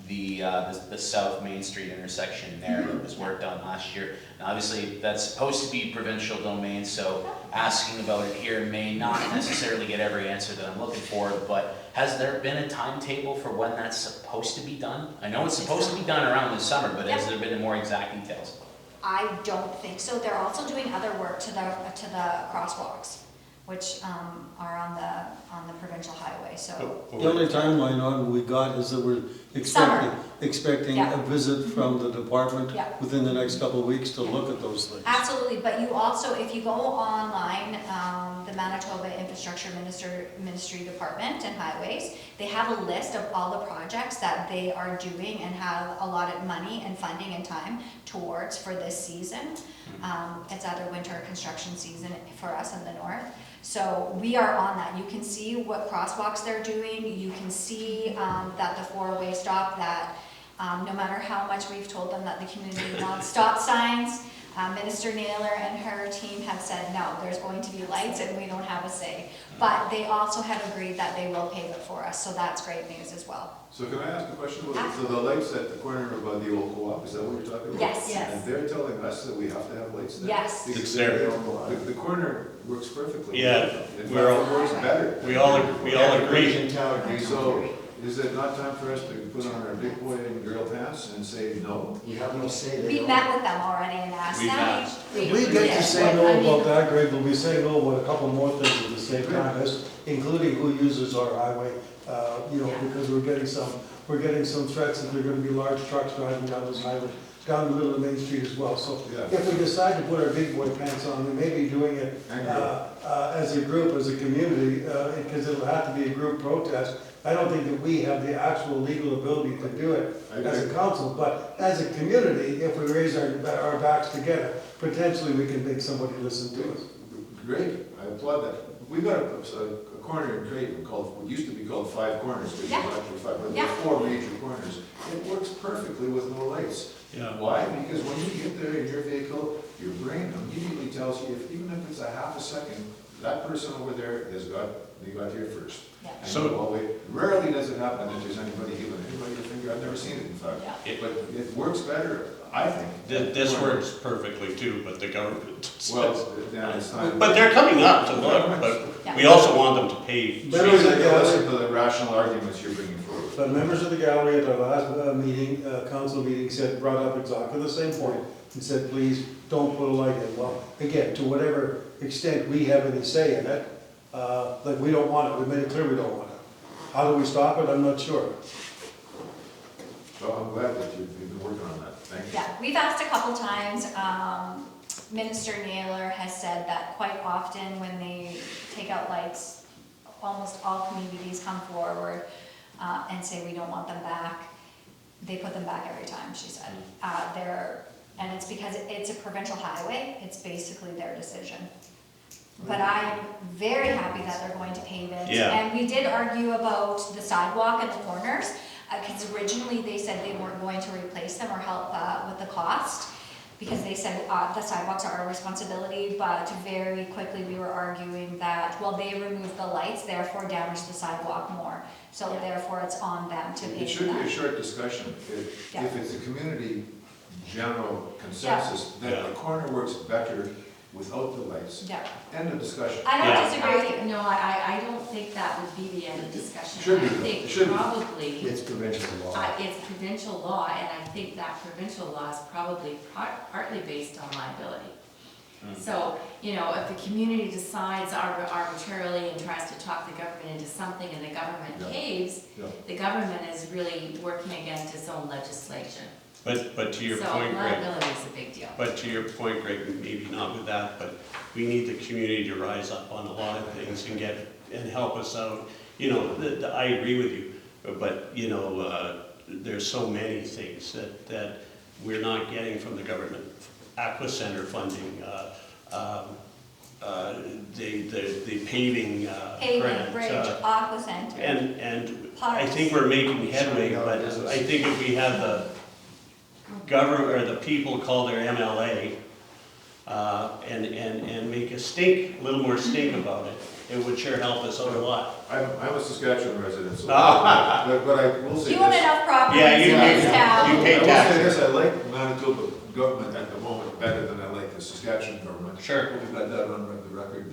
Speaker 3: the South Main Street intersection there that was worked on last year. And obviously that's supposed to be provincial domain, so asking about it here may not necessarily get every answer that I'm looking for, but has there been a timetable for when that's supposed to be done? I know it's supposed to be done around this summer, but has there been more exact details?
Speaker 4: I don't think so. They're also doing other work to the crosswalks, which are on the provincial highway. So
Speaker 1: The only timeline on we got is that we're expecting
Speaker 4: Yeah.
Speaker 1: a visit from the department
Speaker 4: Yeah.
Speaker 1: within the next couple of weeks to look at those things.
Speaker 4: absolutely, but you also, if you go online, the Manitoba Infrastructure Ministry Department and Highways, they have a list of all the projects that they are doing and have allotted money and funding and time towards for this season. It's either winter construction season for us in the north. So we are on that. You can see what crosswalks they're doing. You can see that the four-way stop, that no matter how much we've told them that the community wants stop signs, Minister Naylor and her team have said, no, there's going to be lights and we don't have a say. But they also have agreed that they will pave it for us, so that's great news as well.
Speaker 6: So can I ask a question about, so the lights at the corner of the old co-op, is that what you're talking about?
Speaker 4: Yes.
Speaker 7: Yes.
Speaker 6: And they're telling us that we have to have lights there?
Speaker 4: Yes.
Speaker 6: Because
Speaker 2: It's there.
Speaker 6: The corner works perfectly.
Speaker 2: Yeah,
Speaker 6: In
Speaker 2: we're all-
Speaker 6: fact, it works better.
Speaker 2: We all agree.
Speaker 9: Everybody in town agrees.
Speaker 6: So, is it not time for us to put on our big boy and girl pants and say no?
Speaker 9: We have no say. They
Speaker 4: We
Speaker 9: don't-
Speaker 4: met with them already and asked
Speaker 2: We've
Speaker 4: them.
Speaker 2: asked.
Speaker 1: If we get to say no about that, Greg, we'll be saying no about a couple more things at the same time, including who uses our highway. Because we're getting some threats that there are gonna be large trucks driving down this highway. down the middle of Main Street as well. So
Speaker 6: Yeah.
Speaker 1: if we decide to put our big boy pants on, we may be doing it
Speaker 6: I agree.
Speaker 1: as a group, as a community, because it'll have to be a group protest. I don't think that we have the actual legal ability to do it
Speaker 6: I
Speaker 1: as a
Speaker 6: agree.
Speaker 1: council, but as a community, if we raise our backs together, potentially we can make somebody listen to us.
Speaker 6: Great, I applaud that. We've got a corner in Creighton called, what used to be called Five Corners, which is
Speaker 4: Yeah.
Speaker 6: actually five, but
Speaker 4: Yeah.
Speaker 6: there's 4 major corners. It works perfectly with no lights.
Speaker 2: Yeah.
Speaker 6: Why? Because when you get there in your vehicle, your brain immediately tells you, even if it's a half a second, that person over there they got here first.
Speaker 4: Yeah.
Speaker 6: And
Speaker 2: So-
Speaker 6: you go, wait, rarely does it happen that there's anybody giving anybody a finger. I've never seen it, in fact.
Speaker 4: Yeah.
Speaker 6: But it works better, I think.
Speaker 2: This works perfectly too, but the government.
Speaker 6: Well, then it's time.
Speaker 2: But they're coming up to look, but we also want them to pay.
Speaker 1: Members of the gallery,
Speaker 6: Listen to the rational arguments you're bringing forward.
Speaker 1: the members of the gallery at our last meeting, council meeting, brought up exactly the same point and said, please don't put a light in. Well, again, to whatever extent we have any say in it, like we don't want it, we made it clear we don't want it. How do we stop it? I'm not sure.
Speaker 6: So I'm glad that you've been working on that. Thank you.
Speaker 4: Yeah, we've asked a couple times. Minister Naylor has said that quite often when they take out lights, almost all communities come forward and say we don't want them back. They put them back every time, she said. And it's because it's a provincial highway, it's basically their decision. But I'm very happy that they're going to pave it.
Speaker 2: Yeah.
Speaker 4: And we did argue about the sidewalk and the corners, because originally they said they weren't going to replace them or help with the cost, because they said the sidewalks are our responsibility, but very quickly we were arguing that, well, they removed the lights, therefore damaged the sidewalk more. So Yeah. therefore it's on them to pay
Speaker 6: It
Speaker 4: for
Speaker 6: should be a
Speaker 4: that.
Speaker 6: short discussion.
Speaker 4: Yeah.
Speaker 6: If it's a community general consensus,
Speaker 2: Yeah.
Speaker 6: that the corner works better without the lights.
Speaker 4: Yeah,
Speaker 6: End of discussion.
Speaker 4: I
Speaker 2: Yeah.
Speaker 4: don't disagree with you.
Speaker 7: No, I don't think that would be the end of discussion.
Speaker 6: Should be,
Speaker 7: I think
Speaker 6: it should be.
Speaker 7: probably,
Speaker 9: It's provincial law.
Speaker 7: it's provincial law, and I think that provincial law is probably partly based on liability. So, you know, if the community decides arbitrarily and tries to talk the government into something and the government
Speaker 6: Yeah.
Speaker 7: caves,
Speaker 6: Yeah.
Speaker 7: the government is really working against its own legislation.
Speaker 2: But to your
Speaker 7: So
Speaker 2: point, Greg,
Speaker 7: liability is a big deal.
Speaker 2: but to your point, Greg, maybe not with that, but we need the community to rise up on a lot of things and help us out. You know, I agree with you, but, you know, there's so many things that we're not getting from the government. Aqua Center funding, the paving
Speaker 4: Paving,
Speaker 2: grant.
Speaker 4: bridge, aqua center.
Speaker 2: And I think we're making headway, but I think if we have the government, or the people call their MLA, and make a little more stink about it, it would sure help us out a lot.
Speaker 6: I'm a Saskatchewan resident, so,
Speaker 2: Ah.
Speaker 6: but I will say
Speaker 4: You own
Speaker 6: this.
Speaker 4: enough properties
Speaker 2: Yeah,
Speaker 4: in
Speaker 2: you
Speaker 4: this
Speaker 2: do.
Speaker 4: town.
Speaker 2: You pay
Speaker 6: I will say
Speaker 2: taxes.
Speaker 6: this, I like Manitoba government at the moment better than I like the Saskatchewan government.
Speaker 2: Sure.
Speaker 6: We've got that on the record.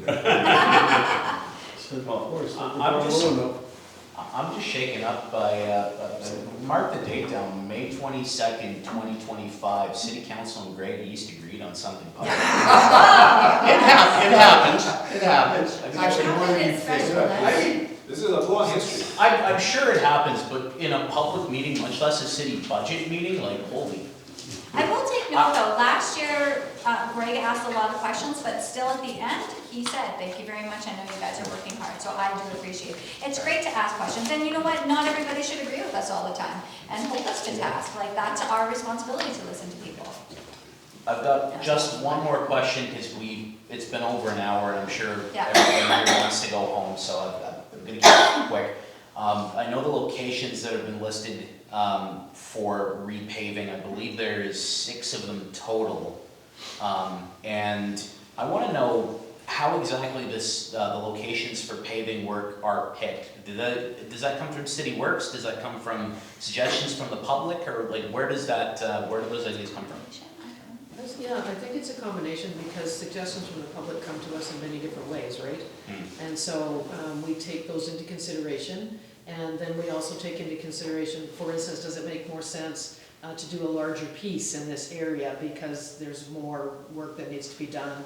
Speaker 1: So, of course,
Speaker 3: I'm just-
Speaker 1: low enough.
Speaker 3: I'm just shaken up by, mark the date down, May 22nd, 2025, City Council and Greg East agreed on something public.
Speaker 2: It happens, it happens.
Speaker 6: Actually, more than you
Speaker 7: It's
Speaker 6: think.
Speaker 7: special, that's-
Speaker 6: This is a long history.
Speaker 3: I'm sure it happens, but in a public meeting, much less a city budget meeting, like, holy.
Speaker 4: I will take note though, last year, Greg asked a lot of questions, but still at the end, he said, thank you very much, I know you guys are working hard, so I do appreciate it. It's great to ask questions, and you know what, not everybody should agree with us all the time, and hold us to task, like, that's our responsibility to listen to people.
Speaker 3: I've got just one more question, because it's been over an hour, and I'm sure
Speaker 4: Yeah.
Speaker 3: everybody here wants to go home, so I'm gonna keep it quick. I know the locations that have been listed for repaving, I believe there is 6 of them total. And I want to know how exactly the locations for paving work are picked. Does that come from City Works? Does that come from suggestions from the public, or like where do those ideas come from?
Speaker 5: Yeah, I think it's a combination, because suggestions from the public come to us in many different ways, right? And so we take those into consideration, and then we also take into consideration, for instance, does it make more sense to do a larger piece in this area because there's more work that needs to be done,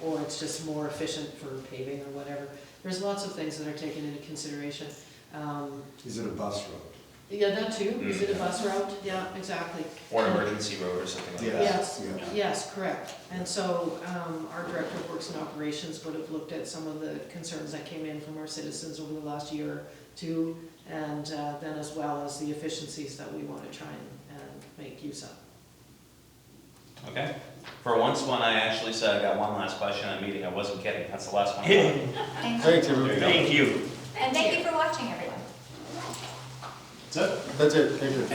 Speaker 5: or it's just more efficient for paving or whatever. There's lots of things that are taken into consideration.
Speaker 9: Is it a bus road?
Speaker 5: Yeah, that too, is it a bus route? Yeah, exactly.
Speaker 3: Or an
Speaker 5: And-
Speaker 3: emergency road or something like
Speaker 9: Yeah.
Speaker 3: that.
Speaker 5: Yes,
Speaker 9: Yeah.
Speaker 5: yes, correct. And so, our Director of Works and Operations would have looked at some of the concerns that came in from our citizens over the last year or two, and then as well as the efficiencies that we want to try and make use of.
Speaker 3: Okay. For once, when I actually said I got one last question at a meeting, I wasn't kidding. That's the last one.
Speaker 4: Thank you.
Speaker 1: Thanks, everybody.
Speaker 3: Thank you.
Speaker 4: And thank you for watching, everyone.
Speaker 3: That's it.
Speaker 1: That's it, thank you.